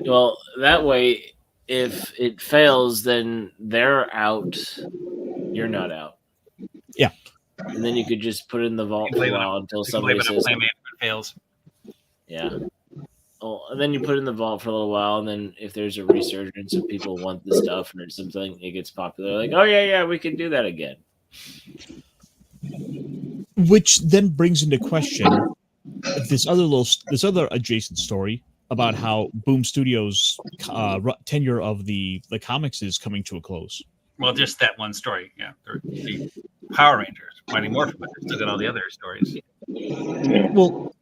Well, that way, if it fails, then they're out. You're not out. Yeah. And then you could just put it in the vault for a while until somebody says Playmate if it fails. Yeah. Oh, and then you put it in the vault for a little while, and then if there's a resurgence of people want the stuff or something, it gets popular. Like, oh yeah, we can do that again. Which then brings into question this other adjacent story about how Boom Studios' tenure of the comics is coming to a close. Well, just that one story. Yeah, the Power Rangers. Mighty Morphin, but they still got all the other stories. Well,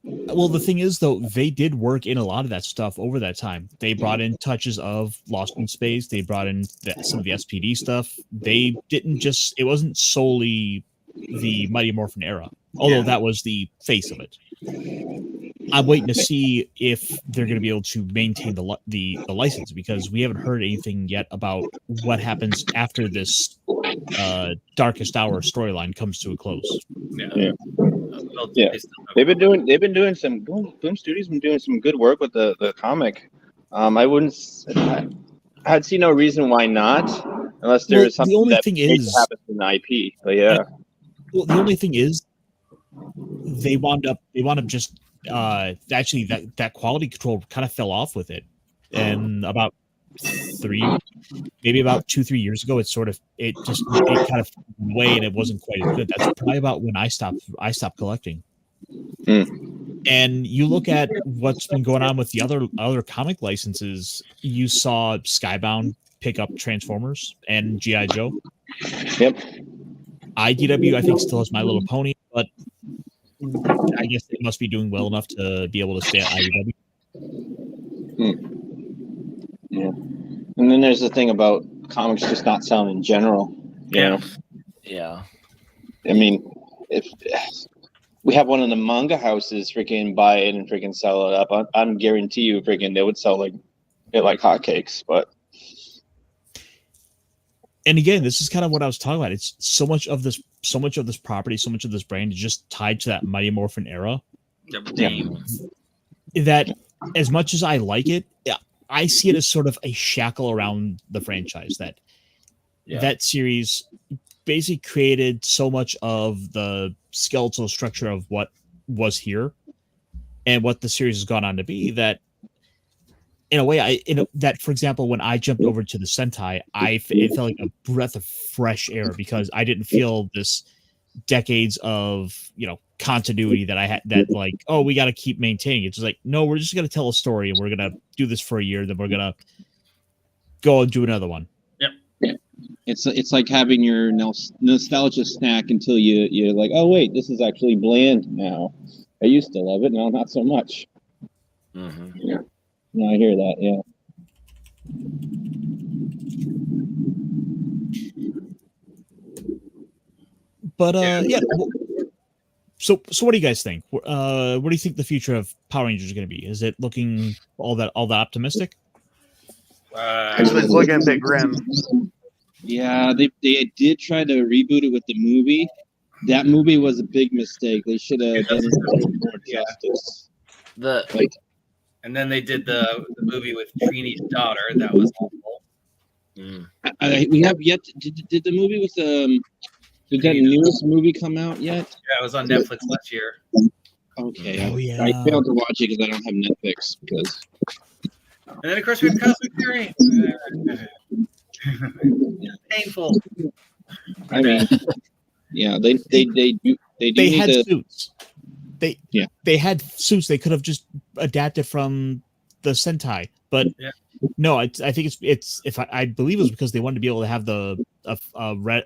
the thing is, though, they did work in a lot of that stuff over that time. They brought in touches of Lost in Space. They brought in some of the SPD stuff. They didn't just. It wasn't solely the Mighty Morphin era, although that was the face of it. I'm waiting to see if they're going to be able to maintain the license, because we haven't heard anything yet about what happens after this Darkest Hour storyline comes to a close. Yeah. They've been doing some Boom Studios been doing some good work with the comic. I'd see no reason why not, unless there's something the only that thing is happens in the IP. But yeah. Well, the only thing is, they wound up just actually that quality control kind of fell off with it, and about 2-3 years ago, it kind of went away, and it wasn't quite as good. That's probably about when I stopped collecting. And you look at what's been going on with the other comic licenses. You saw Skybound pick up Transformers and G.I. Joe. Yep. IDW, I think, still has My Little Pony, but I guess they must be doing well enough to be able to stay at IDW. Yeah. And then there's the thing about comics just not selling in general. You know? Yeah. I mean, if we have one of the manga houses freaking buy it and freaking sell it up, I'm guarantee you freaking they would sell it like hotcakes. But and again, this is kind of what I was talking about. It's so much of this property, so much of this brand is just tied to that Mighty Morphin era. That as much as I like it, I see it as sort of a shackle around the franchise. That series basically created so much of the skeletal structure of what was here and what the series has gone on to be, that in a way, that, for example, when I jumped over to the Sentai, it felt like a breath of fresh air, because I didn't feel this decades of continuity that I had. That like, oh, we got to keep maintaining. It's just like, no, we're just going to tell a story, and we're going to do this for a year, then we're going to go and do another one. Yep. It's like having your nostalgia snack until you're like, oh wait, this is actually bland now. I used to love it, now not so much. Mm-hmm. Yeah. No, I hear that. Yeah. But So what do you guys think? What do you think the future of Power Rangers is going to be? Is it looking all that optimistic? Actually, it's looking a bit grim. Yeah, they did try to reboot it with the movie. That movie was a big mistake. They should have done more justice. And then they did the movie with Trini's daughter. That was awful. We have yet did the movie with did that newest movie come out yet? Yeah, it was on Netflix last year. Okay. Oh, yeah. I failed to watch it because I don't have Netflix. And then of course we had Cosmic Fury. Painful. I mean, yeah, they had suits. They had suits. They could have just adapted from the Sentai, but no, I think it's I believe it was because they wanted to be able to have the Red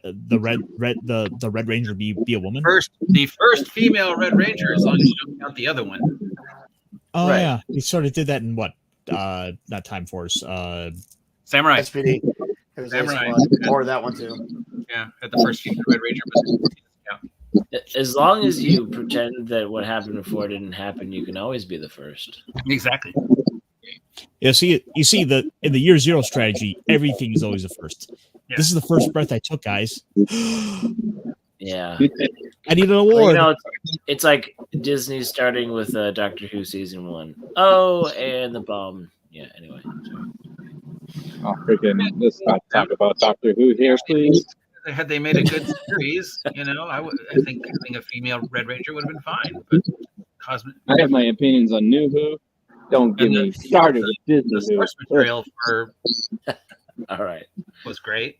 Ranger be a woman. The first female Red Ranger, as long as you don't count the other one. Oh yeah, we sort of did that in what? Not Time Force. Samurai. SPD. It was Samurai. Or that one too. Yeah, at the first female Red Ranger. As long as you pretend that what happened before didn't happen, you can always be the first. Exactly. Yeah, you see that in the Year Zero strategy, everything is always a first. Yeah. This is the first breath I took, guys. Yeah. I need an award. Well, it's like Disney starting with Doctor Who season 1. Oh, and the bomb. Yeah, anyway. Oh, freaking, let's not talk about Doctor Who here, please. Had they made a good series, I think having a female Red Ranger would have been fine. But I have my opinions on New Who. Don't get me started with Disney. The source material for all right was great.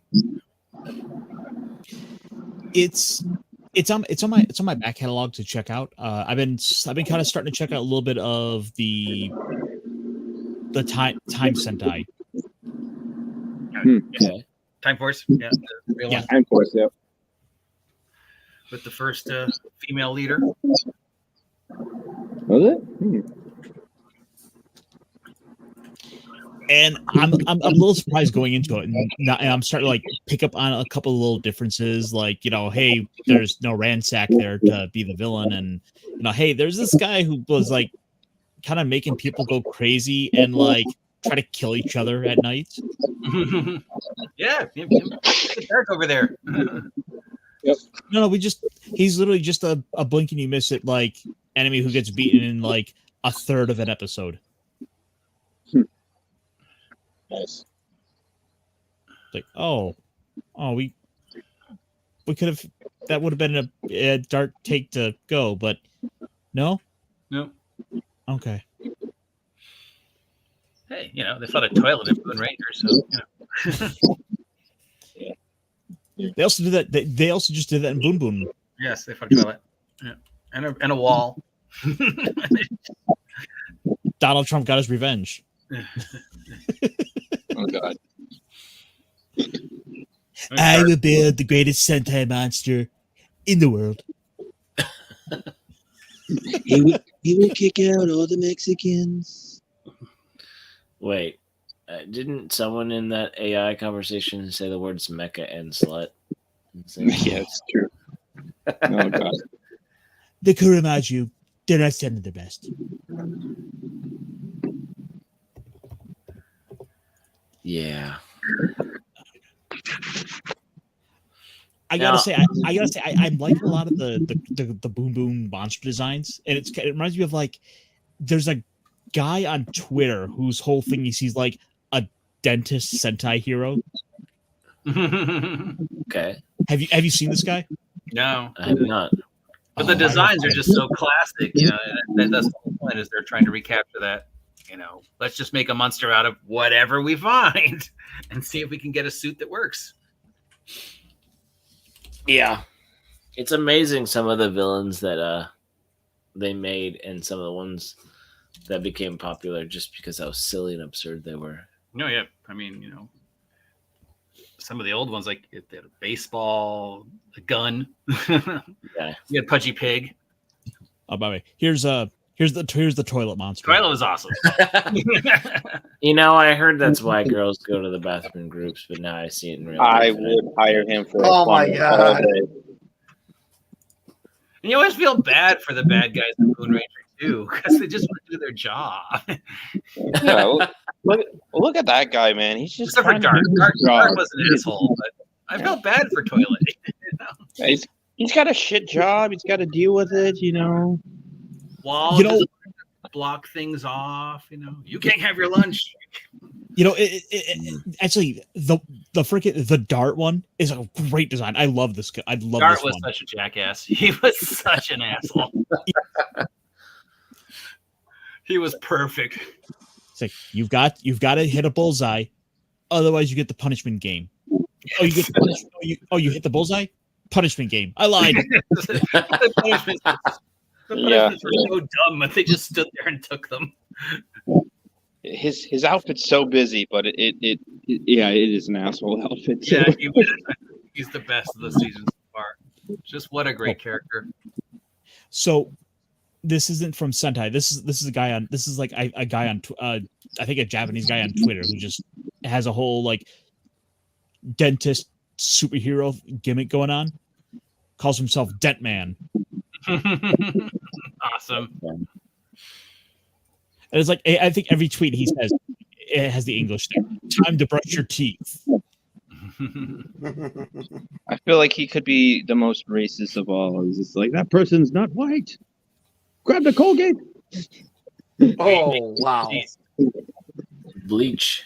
It's on my back catalog to check out. I've been kind of starting to check out a little bit of the time Sentai. Okay. Time Force, yeah. Time Force, yeah. with the first female leader. Was it? And I'm a little surprised going into it, and I'm starting to like pick up on a couple of little differences, like, you know, hey, there's no Ransack there to be the villain, and, you know, hey, there's this guy who was like kind of making people go crazy and like try to kill each other at night. Yeah, it's dark over there. No, he's literally just a blink and you miss it like enemy who gets beaten in like a third of an episode. Nice. Like, we could have, that would have been a dark take to go, but no. Okay. Hey, you know, they found a toilet in Moon Ranger, so you know. They also did that. They also just did that in Boon Boon. Yes, they found a toilet. Yeah, and a wall. Donald Trump got his revenge. Oh God. I will build the greatest Sentai monster in the world. He will kick out all the Mexicans. Wait, didn't someone in that AI conversation say the words mecha and slut? Yeah, it's true. Oh God. The Kurimaju, they're not sending their best. Yeah. I gotta say, I'm liking a lot of the Boom Boom monster designs, and it reminds me of like, there's a guy on Twitter whose whole thing is he's like a dentist Sentai hero. Okay. Have you seen this guy? No, I have not. but the designs are just so classic. You know, that's the whole point, is they're trying to recapture that. You know, let's just make a monster out of whatever we find and see if we can get a suit that works. Yeah. It's amazing some of the villains that they made and some of the ones that became popular just because how silly and absurd they were. No, yeah. I mean, you know, some of the old ones, like they had a baseball, a gun. Yeah. You had Pudgy Pig. Oh, by the way, here's the toilet monster. Toilet was awesome. You know, I heard that's why girls go to the bathroom groups, but now I see it in real life. I would hire him for. Oh my God. And you always feel bad for the bad guys in Moon Ranger too, because they just want to do their job. Yeah, look at that guy, man. He's just Except for trying to Dark. do his Dark job. was an asshole, but I felt bad for Toilet. You know? He's got a shit job. He's got to deal with it, you know. Wall, You know- just block things off. You know, you can't have your lunch. You know, actually, the freaking the Dart one is a great design. I love this. I love Dart this was one. such a jackass. He was such an asshole. He was perfect. It's like you've got to hit a bullseye, otherwise you get the punishment game. Oh, you get the punishment. You hit the bullseye. Punishment game. I lied. The punishments were so dumb, but they just stood there and took them. His outfit's so busy, but it is an asshole outfit too. Yeah, he's the best of the season so far. Just what a great character. So this isn't from Sentai. This is a guy on. This is like a guy on. I think a Japanese guy on Twitter who just has a whole like dentist superhero gimmick going on. Calls himself Dent Man. Awesome. And it's like I think every tweet he says it has the English there. Time to brush your teeth. I feel like he could be the most racist of all. He's just like, that person's not white. Grab the Colgate. Oh wow. Bleach.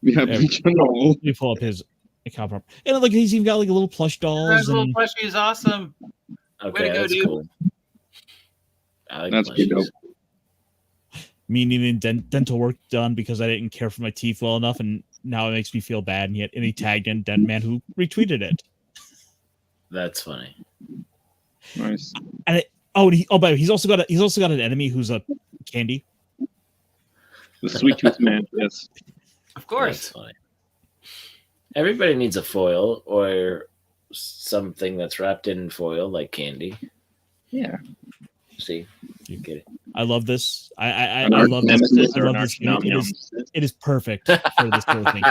Yeah, no. Let me pull up his account prop. And like he's even got like a little plush dolls. That little And, plushie is awesome. Okay, Way to go, that's dude. cool. I like That's pretty plushies. dope. me needing dental work done because I didn't care for my teeth well enough, and now it makes me feel bad. And he tagged in Dent Man who retweeted it. That's funny. Nice. And by the way, he's also got an enemy who's a candy. The sweet tooth man. Yes. Of course. That's funny. Everybody needs a foil or something that's wrapped in foil like candy. Yeah. See, you get it. I love this. I An arch love this. nemesis I or love an this. arch nom It is perfect for this sort of thing.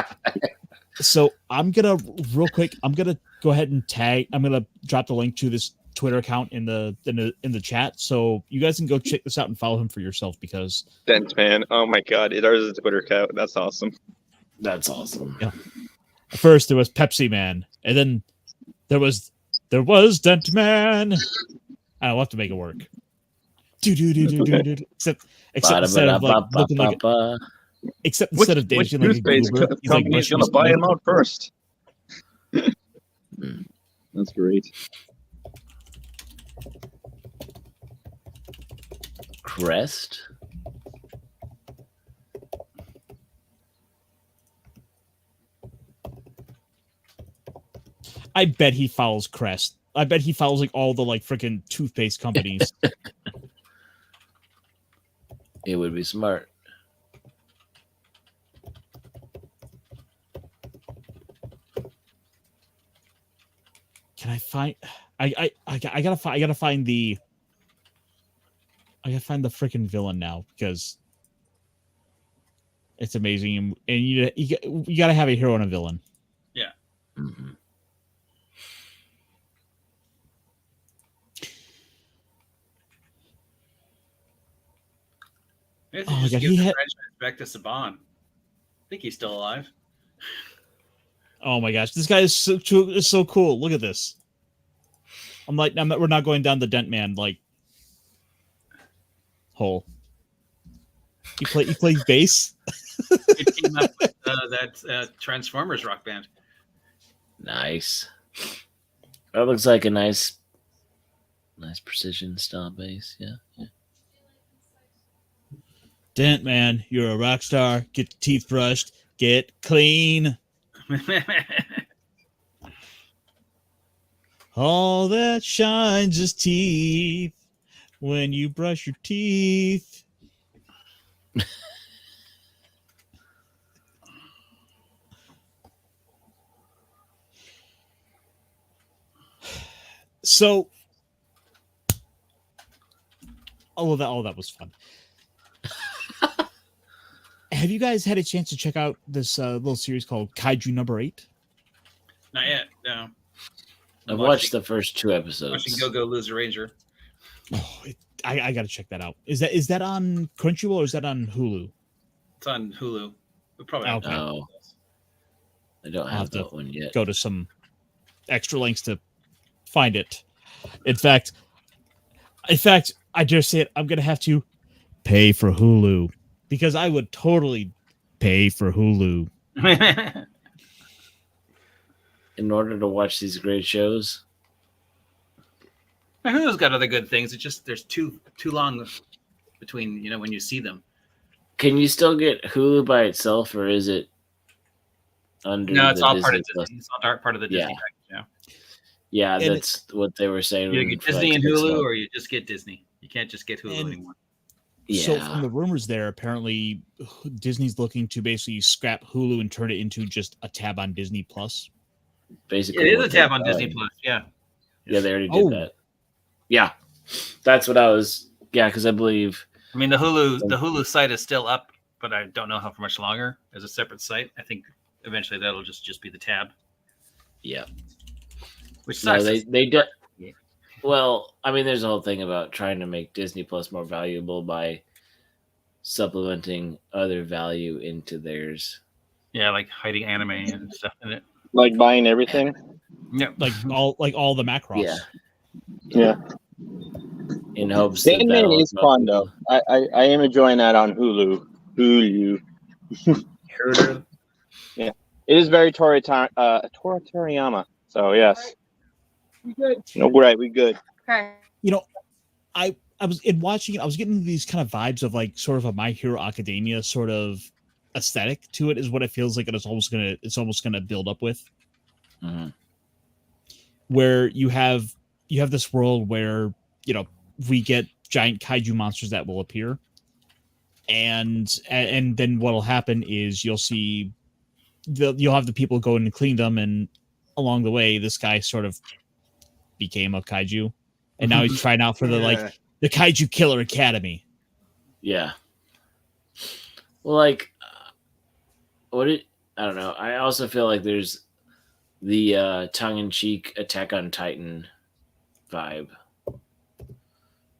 So I'm gonna real quick. I'm gonna go ahead and tag. I'm gonna drop the link to this Twitter account in the chat, so you guys can go check this out and follow him for yourself because Dent man. Oh my god, it is a Twitter account. That's awesome. That's awesome. Yeah. First there was Pepsi Man, and then there was Dent Man. I'll have to make it work. Except instead of like looking like except instead of which dancing like a toothpaste goober, he's like company is brushing gonna his buy teeth. him out first? That's great. Crest. I bet he follows Crest. I bet he follows like all the like freaking toothpaste companies. It would be smart. Can I find? I gotta find the. I gotta find the freaking villain now because it's amazing, and you gotta have a hero and a villain. Yeah. Mm-hmm. Maybe Oh my just God, give he the had- franchise back to Saban. I think he's still alive. Oh my gosh, this guy is so cool. Look at this. We're not going down the Dent Man like hole. You play bass. He teamed up with that Transformers rock band. Nice. That looks like a nice precision style base. Yeah. Dent Man, you're a rock star. Get your teeth brushed. Get clean. All that shines is teeth when you brush your teeth. So, all that was fun. Have you guys had a chance to check out this little series called Kaiju Number 8? Not yet. No. I've watched the first 2 episodes. Watching Go Loser Ranger. Oh, I got to check that out. Is that on Crunchyroll or is that on Hulu? It's on Hulu. We probably have Okay. Oh, I don't I'll have that one yet. Go to some extra links to find it. In fact, I dare say it. I'm gonna have to pay for Hulu because I would totally pay for Hulu. In order to watch these great shows. Hulu's got other good things. It's just there's too long between when you see them. Can you still get Hulu by itself, or is it under? No, it's the all Disney part of Plus? Disney. It's all part of the Disney package. Yeah, And that's what they were saying. You get for, Disney like, and 6 Hulu, months. or you just get Disney. You can't just get Hulu And- anymore. So Yeah. from the rumors there, apparently Disney's looking to basically scrap Hulu and turn it into just a tab on Disney Plus. Basically, It is what a tab they're on Disney doing. Plus. Yeah. Yeah, they already did Oh. that. Yeah, that's what I was. Yeah, because I believe. I mean the Hulu site is still up, but I don't know how for much longer as a separate site. I think eventually that'll just be the tab, Yeah. which No, sucks. they do. Well, I mean, there's a whole thing about trying to make Disney Plus more valuable by supplementing other value into theirs. Yeah, like hiding anime and stuff in it. Like buying everything. Yeah. Like all the Macross. Yeah. Yeah. In hopes that Sandman that'll is fun though. I am enjoying that on Hulu. Yeah, it is very Toriyama. So yes. We good. No, right. We good. Okay. I was in watching it, I was getting these kind of vibes of like sort of a My Hero Academia sort of aesthetic to it is what it feels like it's almost gonna build up with. Mhm. Where you have this world where we get giant kaiju monsters that will appear, and then what'll happen is you'll have the people go in and clean them, and along the way, this guy sort of became a kaiju, and now he's trying out for the Kaiju Killer Academy. Yeah. Well, like, I don't know. I also feel like there's the tongue-in-cheek Attack on Titan vibe.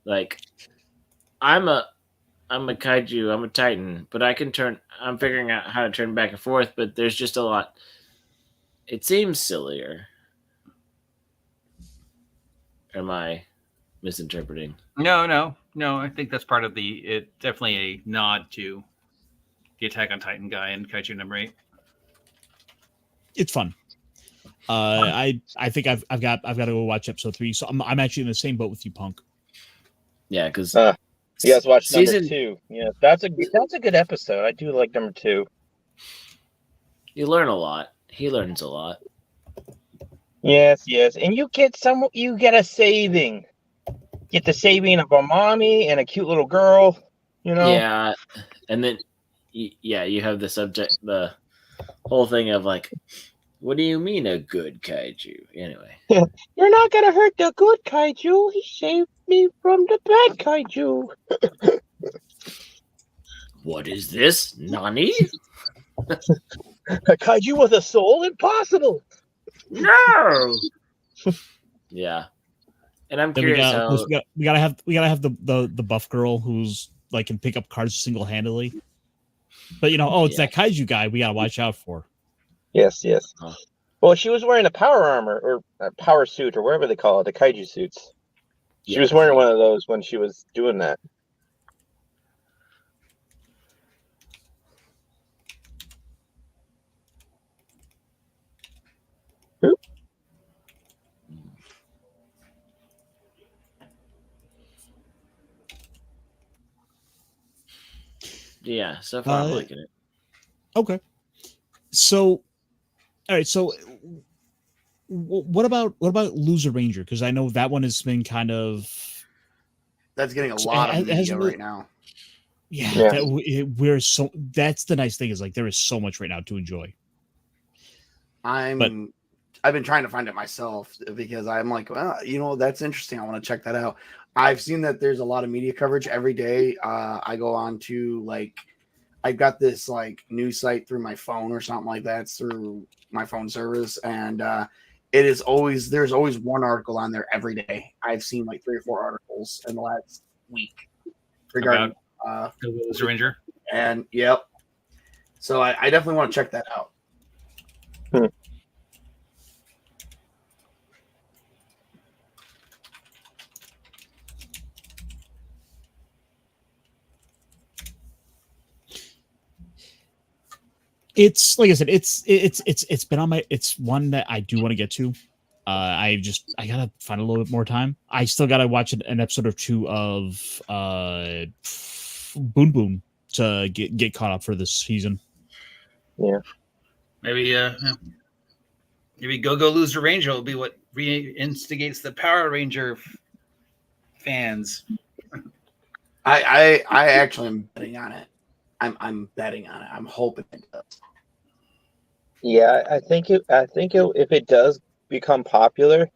Like, I'm a kaiju, I'm a titan, but I'm figuring out how to turn back and forth, but there's just a lot. It seems sillier. Am I misinterpreting? No. I think that's part of it's definitely a nod to the Attack on Titan guy in Kaiju number 8. It's fun. I think I've got to go watch episode 3. So I'm actually in the same boat with you, Punk. Yeah, because you guys watch number 2. Yeah, that's a good episode. I do like number 2. You learn a lot. He learns a lot. Yes, and you get a saving. Get the saving of a mommy and a cute little girl. You know. Yeah, and then you have the whole thing of like, what do you mean a good kaiju? Anyway, you're not gonna hurt the good kaiju. He saved me from the bad kaiju. What is this, Nani? A kaiju with a soul? Impossible. No. Yeah, and I'm Then curious how we gotta have the buff girl who's like can pick up cards single handedly. But it's that kaiju guy we gotta watch out for. Yes. Well, she was wearing a power armor or a power suit or whatever they call it, the kaiju suits. She was wearing one of those when she was doing that. Yeah, so far I'm liking it. Okay. So, all right. So, what about Loser Ranger? Because I know that one has been kind of that's getting a lot of media right now. Yeah. That's the nice thing is like there is so much right now to enjoy. I've been trying to find it myself because I'm like, well, that's interesting. I want to check that out. I've seen that there's a lot of media coverage every day. I go on to I've got this news site through my phone or something like that. It's through my phone service. And there's always one article on there every day. I've seen 3 or 4 articles in the last week regarding the Ranger. And yep. So I definitely want to check that out. It's like I said, it's been on my. It's one that I do want to get to. I gotta find a little bit more time. I still gotta watch an episode or 2 of Boon Boon to get caught up for this season. Yeah, maybe Go Loser Ranger will be what reinstigates the Power Ranger fans. I actually am betting on it. I'm betting on it. I'm hoping it does. Yeah, I think if it does become popular,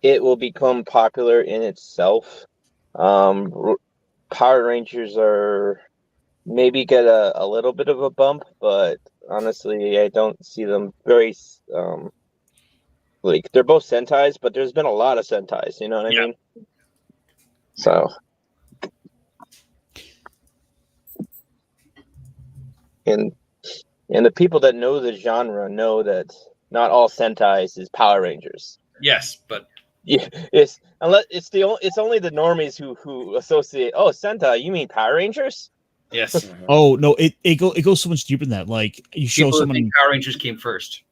it will become popular in itself. Power Rangers are maybe get a little bit of a bump, but honestly, I don't see them very they're both Sentais, but there's been a lot of Sentais. You know what I mean? So. And the people that know the genre know that not all Sentais is Power Rangers. Yes, but it's only the normies who associate. Oh, Sentai, you mean Power Rangers? Yes. Oh no, it goes so much deeper than that. Like you show people someone Power Rangers came first.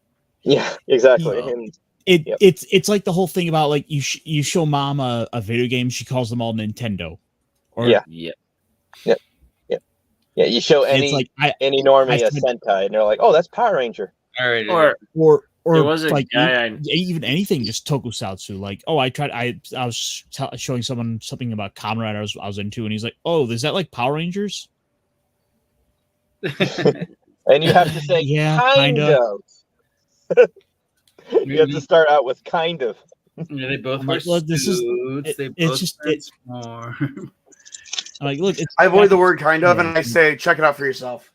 Yeah, exactly. It's like the whole thing about you show mom a video game, she calls them all Nintendo. Or Yeah, you show any normie a Sentai, and they're like, "Oh, that's Power Ranger." All right. Or there was a guy even anything, just tokusatsu. Like, I was showing someone something about Kamen Rider I was into, and he's like, "Oh, is that like Power Rangers?" And you have to say, yeah, kind of. You have to start out with kind of. Yeah, they both I'm wear like, look, this is suits. They it's both just transform. I'm like, look, it's I avoid the word kind of, yeah. and I say, check it out for yourself.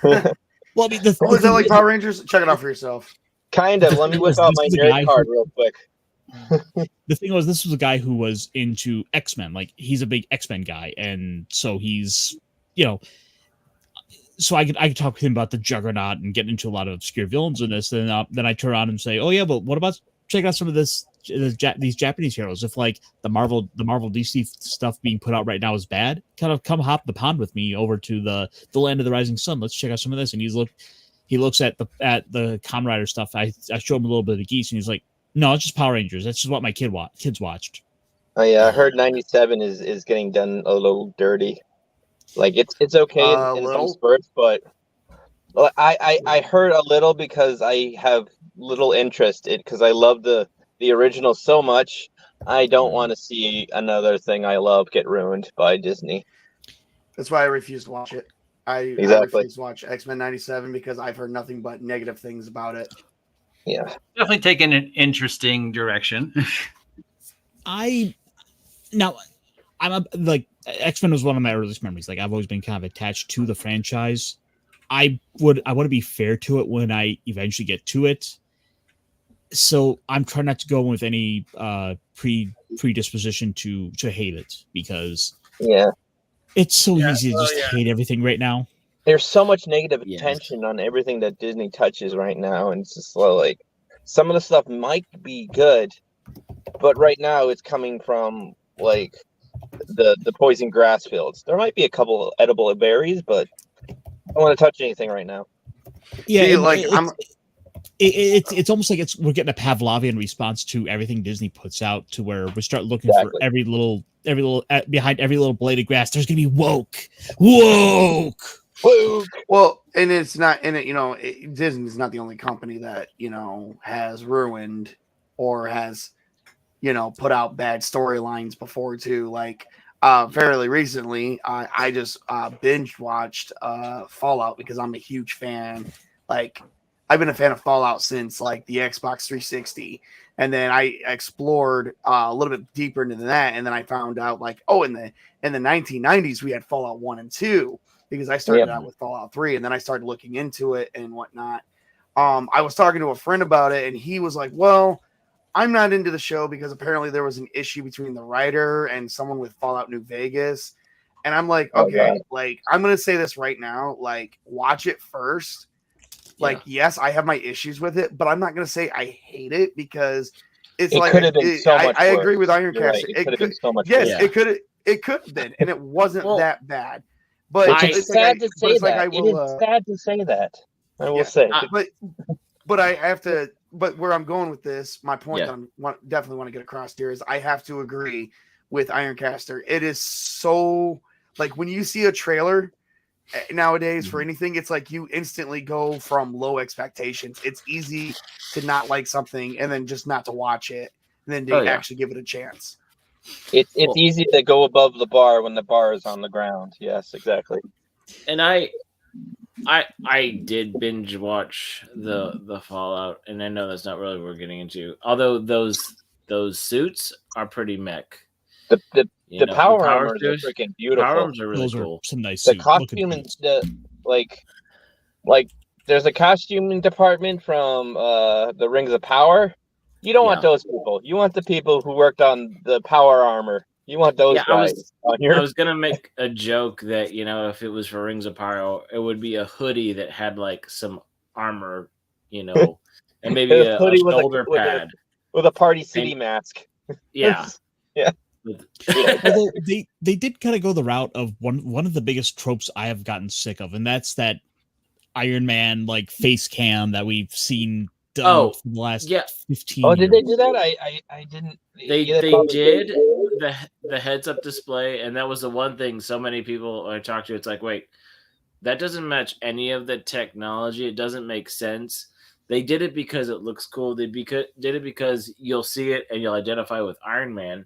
Well, I mean, the Oh, is that thing like is- Power Rangers? Check it out for yourself. Kind of. Let me whip out my This is a nerd guy card who- real quick. the thing was, this was a guy who was into X-Men. Like, he's a big X-Men guy, and so he's, you know, so I could talk with him about the Juggernaut and get into a lot of obscure villains in this. Then I turn around and say, oh yeah, but what about check out some of these Japanese heroes? If like the Marvel DC stuff being put out right now is bad, kind of come hop the pond with me over to the land of the rising sun. Let's check out some of this. And he looks at the Kamen Rider stuff. I show him a little bit of the Geese, and he's like, no, it's just Power Rangers. That's just what my kids watched. Oh yeah, I heard 97 is getting done a little dirty. Like it's okay in some Little? spurts, but I heard a little because I have little interest in because I love the original so much. I don't want to see another thing I love get ruined by Disney. That's why I refuse to watch it. I Exactly. refuse to watch X-Men 97 because I've heard nothing but negative things about it. Yeah. Definitely taking an interesting direction. I'm like X-Men was one of my earliest memories. Like I've always been kind of attached to the franchise. I want to be fair to it when I eventually get to it. So I'm trying not to go with any predisposition to hate it because it's so easy to just hate everything right now. There's so much negative attention on everything that Disney touches right now, and it's just like some of the stuff might be good, but right now it's coming from like the poison grass fields. There might be a couple of edible berries, but I don't want to touch anything right now. Yeah, See, like it's almost like we're getting a Pavlovian response to everything Disney puts out, to where we start looking for every little behind every little blade of grass. There's gonna be woke. Well, and it's not, and it, you know, Disney's not the only company that, you know, has ruined or has, you know, put out bad storylines before too. Like fairly recently, I just binge watched Fallout because I'm a huge fan. Like I've been a fan of Fallout since like the Xbox 360, and then I explored a little bit deeper into that, and then I found out like, oh, in the 1990s we had Fallout 1 and 2. Because I started out with Fallout 3, and then I started looking into it and whatnot. I was talking to a friend about it, and he was like, well, I'm not into the show because apparently there was an issue between the writer and someone with Fallout New Vegas. And I'm like, okay, like, I'm going to say this right now, like, watch it first. Like, yes, I have my issues with it, but I'm not going to say I hate it because it's like, could have been so much I worse. agree with Ironcaster. Right. It could have been so much yes, worse. it could have been, and it wasn't that bad. But it's sad to say that. It is sad to say that. I will say. But I have to. But where I'm going with this, my point that I definitely want to get across here is I have to agree with Ironcaster. It is so like when you see a trailer nowadays for anything, it's like you instantly go from low expectations. It's easy to not like something and then just not to watch it, and then to actually give it a chance. It's easy to go above the bar when the bar is on the ground. Yes, exactly. And I did binge watch the Fallout, and I know that's not really what we're getting into. Although those suits are pretty mech. The power armors are freaking beautiful. Power armors are really Those cool. are some nice The suits. costume and the like there's a costuming department from the Rings of Power. You don't want those people. You want the people who worked on the power armor. You want those guys. I was gonna make a joke that, you know, if it was for Rings of Power, it would be a hoodie that had like some armor, you know, and maybe a shoulder pad with a Party City mask. Yeah, yeah. Although they did kind of go the route of one of the biggest tropes I have gotten sick of, and that's that Iron Man like face cam that we've seen done for the last 15 years. Did they do that? I didn't. They did the heads up display, and that was the one thing so many people I talked to. It's like, wait, that doesn't match any of the technology. It doesn't make sense. They did it because it looks cool. They did it because you'll see it and you'll identify with Iron Man,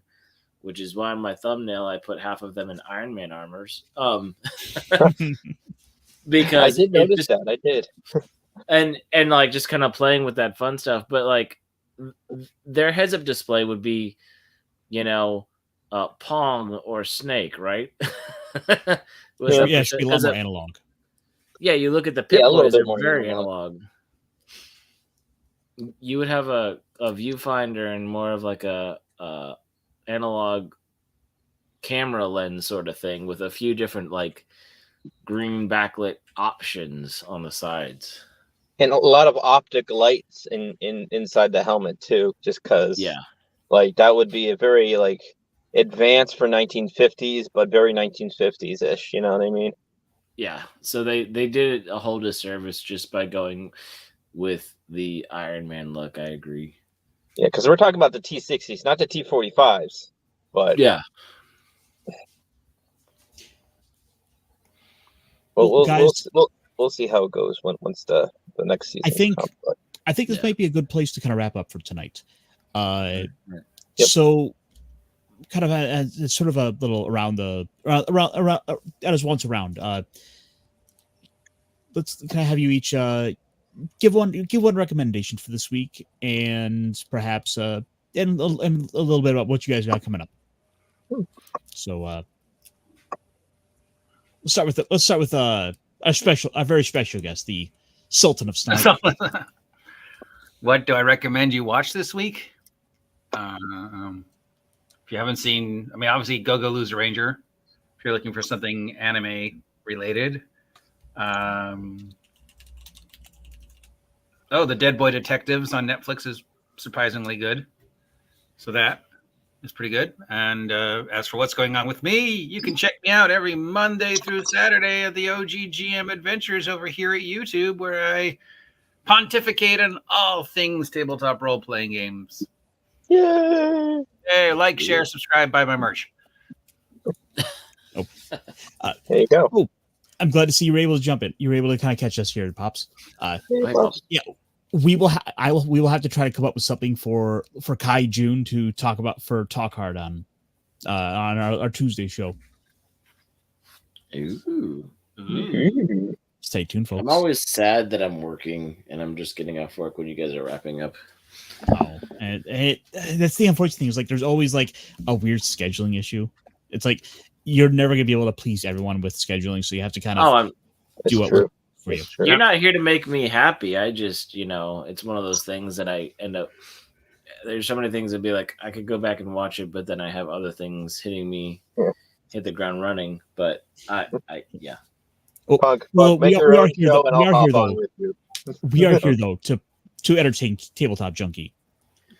which is why on my thumbnail I put half of them in Iron Man armors. Because I did notice that. I did. and like just kind of playing with that fun stuff. But like their heads-up display would be, Pong or Snake, right? Yeah, it should be a lot more analog. Yeah, you look at the Pip a little Boys; bit they're more very analog. You would have a viewfinder and more of like a analog camera lens sort of thing with a few different like green backlit options on the sides. And a lot of optic lights inside the helmet too, just because like that would be a very like advanced for 1950s, but very 1950s ish. You know what I mean? Yeah. So they did a whole disservice just by going with the Iron Man look. I agree. Yeah, because we're talking about the T60s, not the T45s. But yeah. Well, guys, we'll see how it goes once the next season. I think this might be a good place to kind of wrap up for tonight. So, kind of as sort of a little around as once around. Can I have you each give one recommendation for this week, and perhaps and a little bit about what you guys got coming up. So let's start with a very special guest, the Sultan of Snipe. What do I recommend you watch this week? If you haven't seen, I mean, obviously Go Lose a Ranger. If you're looking for something anime related. The Dead Boy Detectives on Netflix is surprisingly good. So that is pretty good. And as for what's going on with me, you can check me out every Monday through Saturday at the OGGM Adventures over here at YouTube, where I pontificate on all things tabletop role-playing games. Yay! Hey, like, share, subscribe, buy my merch. There you go. Oh, I'm glad to see you were able to jump in. You were able to kind of catch us here, Pops. Yeah, we will have to try to come up with something for Kai June to talk about for Talk Hard on our Tuesday show. Ooh. Stay tuned, folks. I'm always sad that I'm working and I'm just getting off work when you guys are wrapping up. Oh, and that's the unfortunate thing is like there's always like a weird scheduling issue. It's like you're never gonna be able to please everyone with scheduling, so you have to kind of do what works for you. You're not here to make me happy. I just, it's one of those things that I end up. There's so many things that'd be like I could go back and watch it, but then I have other things hitting me, hit the ground running. But yeah. Oh, well, we are here though. We are here though to entertain Tabletop Junkie.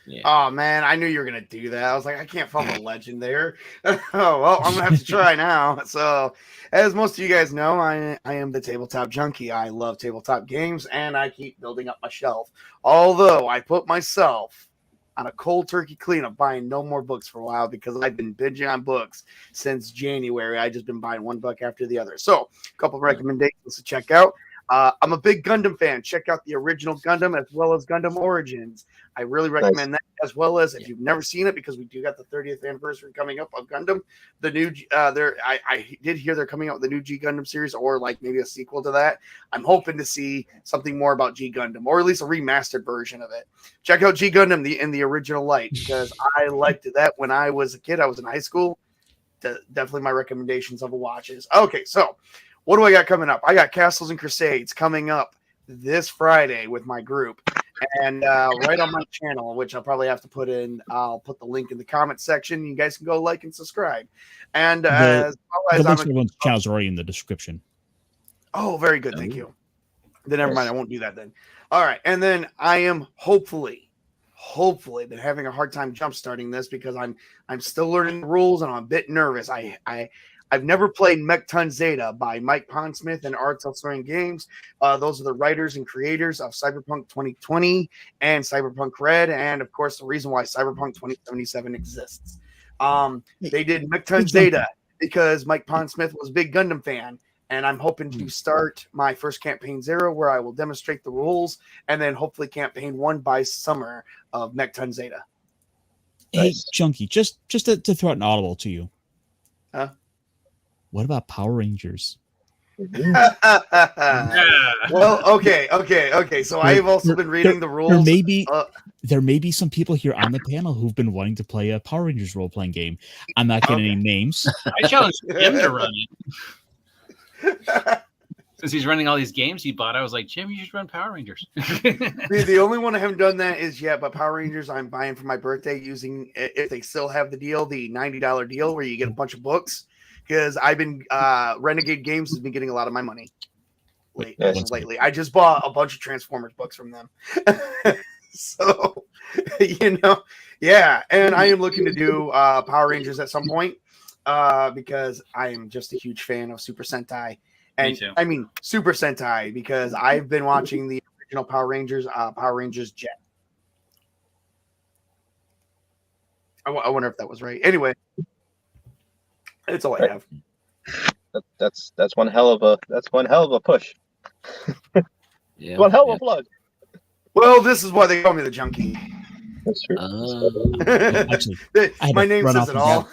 Yeah. Oh man, I knew you were gonna do that. I was like, I can't find a legend there. Oh well, I'm gonna have to try now. So, as most of you guys know, I am the Tabletop Junkie. I love tabletop games, and I keep building up my shelf. Although I put myself on a cold turkey cleanup, buying no more books for a while because I've been binging on books since January. I've just been buying one book after the other. So, a couple of recommendations to check out. I'm a big Gundam fan. Check out the original Gundam as well as Gundam Origins. I really recommend that, as well as if you've never seen it, because we do got the 30th anniversary coming up of Gundam. The new I did hear they're coming out with the new G Gundam series, or like maybe a sequel to that. I'm hoping to see something more about G Gundam, or at least a remastered version of it. Check out G Gundam in the original light, because I liked that when I was a kid. I was in high school. Definitely my recommendations of a watches. Okay, so what do I got coming up? I got Castles and Crusades coming up this Friday with my group. And right on my channel, which I'll probably have to put in, I'll put the link in the comment section. You guys can go like and subscribe. And as well as the links to channels are already in the description. Oh, very good. Thank you. Then never mind. I won't do that then. All right. And then I am hopefully been having a hard time jump starting this because I'm still learning the rules and I'm a bit nervous. I've never played Mechpit Zeta by Mike Pondsmith and Arts Elsewhere Games. Those are the writers and creators of Cyberpunk 2020 and Cyberpunk Red, and of course the reason why Cyberpunk 2077 exists. They did Mechpit Zeta because Mike Pondsmith was a big Gundam fan, and I'm hoping to start my first campaign 0, where I will demonstrate the rules, and then hopefully campaign 1 by summer of Mechpit Zeta. Hey, Junkie, just to throw out an audible to you. Huh? What about Power Rangers? Well, okay. So I've also been reading the rules. There there may be some people here on the panel who've been wanting to play a Power Rangers role-playing game. I'm not getting any names. I challenged Jim to run it. Since he's running all these games he bought, I was like, Jim, you should run Power Rangers. The only one I haven't done that is yet, but Power Rangers I'm buying for my birthday using, if they still have the deal, the $90 deal where you get a bunch of books, because I've been Renegade Games has been getting a lot of my money lately. I just bought a bunch of Transformers books from them. So, yeah, and I am looking to do Power Rangers at some point because I am just a huge fan of Super Sentai. And I mean Super Sentai because I've been watching the original Power Rangers Jet. I wonder if that was right. Anyway, that's all I have. That's one hell of a push. Yeah, one hell of a plug. Well, this is why they call me the junkie. That's true. Actually, my name says it all.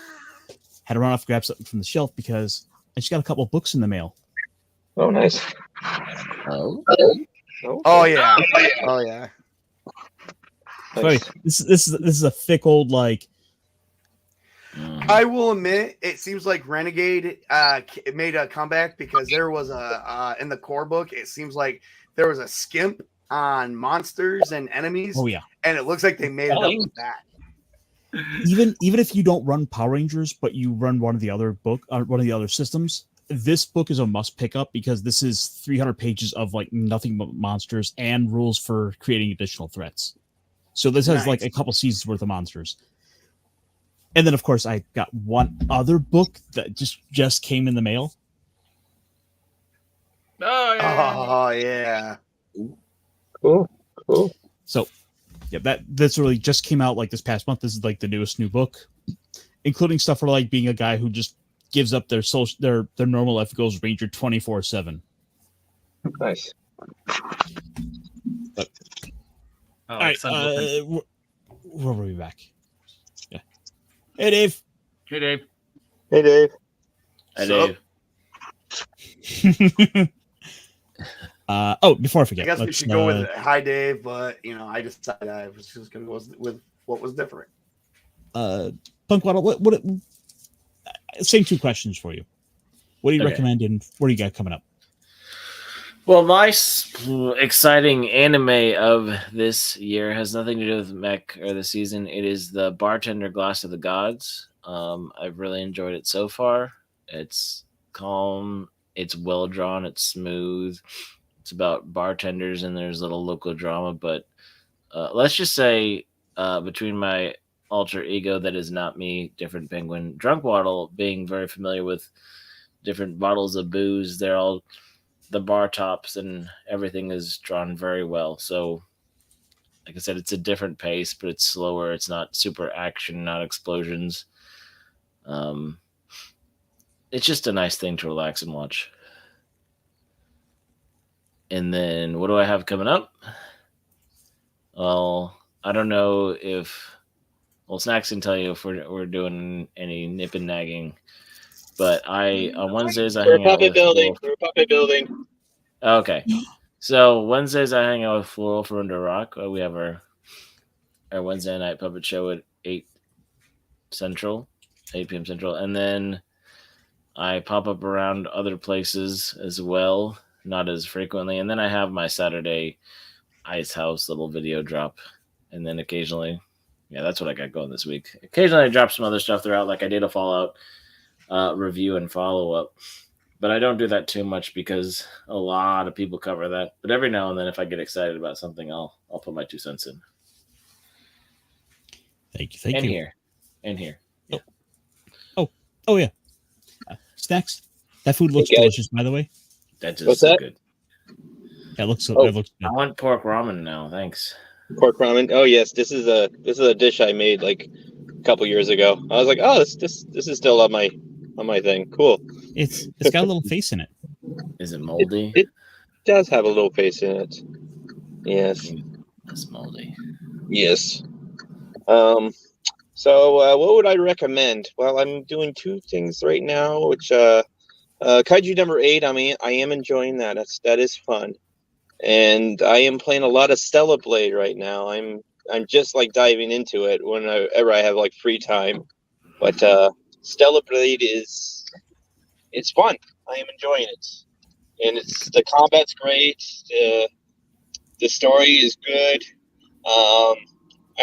Had to run off and grab something from the shelf because I just got a couple of books in the mail. Oh, nice. Oh yeah. Oh yeah. Nice. Sorry, this is a thick old like. I will admit, it seems like Renegade made a comeback because there was a in the core book. It seems like there was a skimp on monsters and enemies. Oh yeah, and it looks like they made it up with that. Even if you don't run Power Rangers, but you run one of the other systems, this book is a must pick up because this is 300 pages of like nothing but monsters and rules for creating additional threats. So this has like a couple seasons worth of monsters. And then of course I got one other book that just came in the mail. Oh yeah. Cool. So yeah, that's really just came out like this past month. This is like the newest new book, including stuff for like being a guy who just gives up their normal life, goes Ranger 24/7. Nice. But, all right, we'll be back. Yeah. Hey Dave. Hey Dave. Hey Dave. Hey Dave. Before I forget, I guess we should go with hi Dave, but I decided I was just going to go with what was different. Punkwaddle, what same two questions for you. What do you recommend and what do you got coming up? Well, my exciting anime of this year has nothing to do with Mech or the season. It is the Bartender Glass of the Gods. I've really enjoyed it so far. It's calm. It's well drawn. It's smooth. It's about bartenders and there's a little local drama. But let's just say between my alter ego that is not me, Different Penguin, Drunkwaddle, being very familiar with different bottles of booze, they're all the bar tops and everything is drawn very well. So like I said, it's a different pace, but it's slower. It's not super action, not explosions. It's just a nice thing to relax and watch. And then what do I have coming up? Well, I don't know if Snacks can tell you if we're doing any nip and nagging. But on Wednesdays I hang out with We're a puppet building. Okay. So Wednesdays I hang out with Floral for Under Rock. We have our Wednesday night puppet show at 8 p.m. Central. And then I pop up around other places as well, not as frequently. And then I have my Saturday Ice House little video drop. And then occasionally, that's what I got going this week. Occasionally I drop some other stuff throughout, like I did a Fallout review and follow-up. But I don't do that too much because a lot of people cover that. But every now and then, if I get excited about something, I'll put my 2 cents in. Thank you. And here. Yeah. Oh yeah. Snacks. That food looks delicious, by the way. That is so good. That looks so. That looks good. I want pork ramen now. Thanks. Pork ramen. Oh yes, this is a dish I made like a couple years ago. I was like, oh, this is still on my thing. Cool. It's got a little face in it. Is it moldy? It does have a little face in it. Yes. It's moldy. Yes. So what would I recommend? Well, I'm doing 2 things right now, which Kaiju number 8. I mean, I am enjoying that. That is fun, and I am playing a lot of Stella Blade right now. I'm I'm just like diving into it whenever I have like free time. But Stellar Blade it's fun. I am enjoying it, and the combat's great. The story is good. I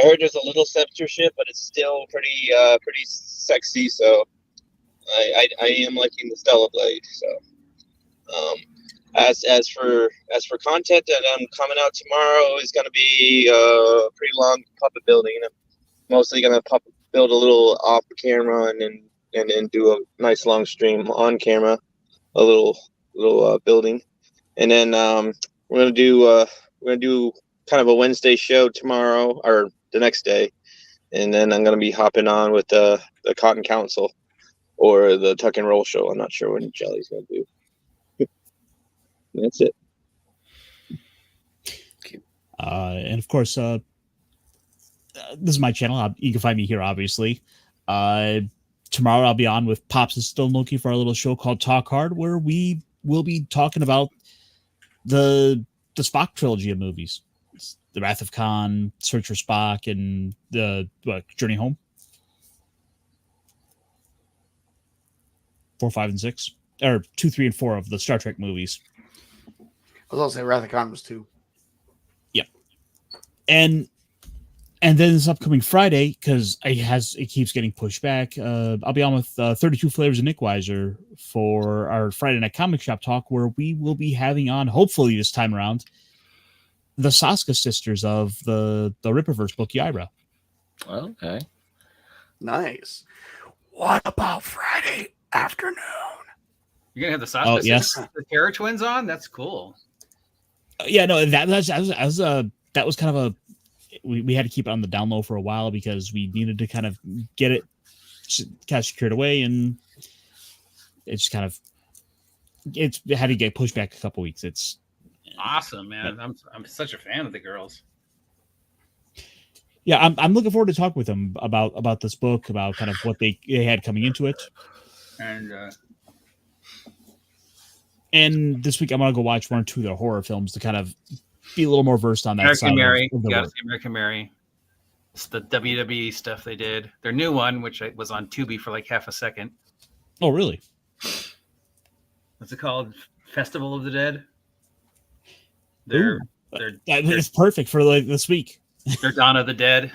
heard there's a little censorship, but it's still pretty sexy. So I am liking the Stellar Blade. So as for content that I'm coming out tomorrow is going to be pretty long puppet building. I'm mostly going to build a little off camera and then do a nice long stream on camera, a little building, and then we're gonna do kind of a Wednesday show tomorrow or the next day, and then I'm gonna be hopping on with the Cotton Council or the Tuck and Roll show. I'm not sure what Jelly's gonna do. That's it. And of course, this is my channel. You can find me here, obviously. Tomorrow I'll be on with Pops and Still Loki for our little show called Talk Hard, where we will be talking about the Spock trilogy of movies. It's The Wrath of Khan, Search for Spock, and the Journey Home. 4, 5, and 6. Or 2, 3, and 4 of the Star Trek movies. I was also say Wrath of Khan was 2. Yep. And then this upcoming Friday, because it keeps getting pushed back, I'll be on with 32 Flavors of Nick Weiser for our Friday Night Comic Shop talk, where we will be having on, hopefully this time around, the Saska sisters of the Ripperverse book, Yaira. Okay. Nice. What about Friday afternoon? You're gonna have the Sasha yes. the Terror Twins on? That's cool. Yeah, no, that was kind of a. We had to keep it on the down low for a while because we needed to kind of get it kind of secured away, and it's kind of it had to get pushed back a couple weeks. It's awesome, man. I'm such a fan of the girls. Yeah, I'm looking forward to talk with them about this book, about kind of what they had coming into it. And this week I'm gonna go watch 1 or 2 of their horror films to kind of be a little more versed on that American side. Mary. Of You gotta see American Mary. It's the WWE stuff they did. Their new one, which was on Tubi for like half a second. Oh, really? What's it called? Festival of the Dead. It's perfect for like this week. Their Dawn of the Dead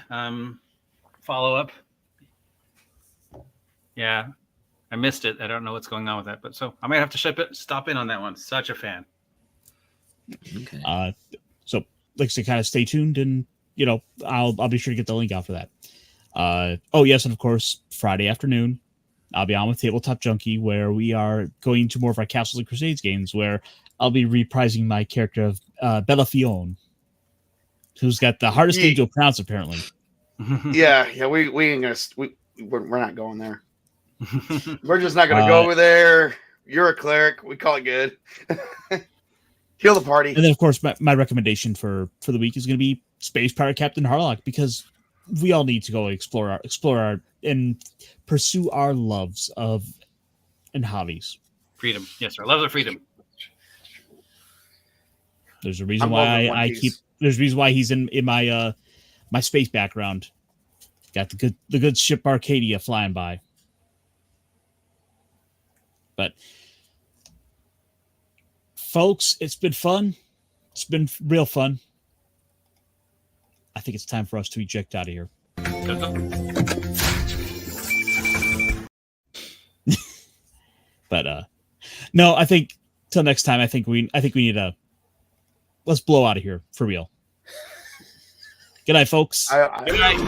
follow up. Yeah, I missed it. I don't know what's going on with that, but so I might have to stop in on that one. Such a fan. Okay. So like I said, kind of stay tuned, and I'll be sure to get the link out for that. Oh yes, and of course Friday afternoon I'll be on with Tabletop Junkie, where we are going to more of our Castles and Crusades games, where I'll be reprising my character of Bellafione, who's got the hardest name to pronounce apparently. Yeah, we ain't gonna we're not going there. We're just not gonna go over there. You're a cleric. We call it good. Heal the party. And then, of course, my recommendation for the week is going to be Space Pirate Captain Harlock, because we all need to go explore our and pursue our loves and hobbies. Freedom, yes, sir. Loves of freedom. There's a reason why There's a reason why he's in my my space background. Got the good ship Arcadia flying by. But folks, it's been fun. It's been real fun. I think it's time for us to eject out of here. But no, I think till next time. I think we need to let's blow out of here for real. Good night, folks. Good night.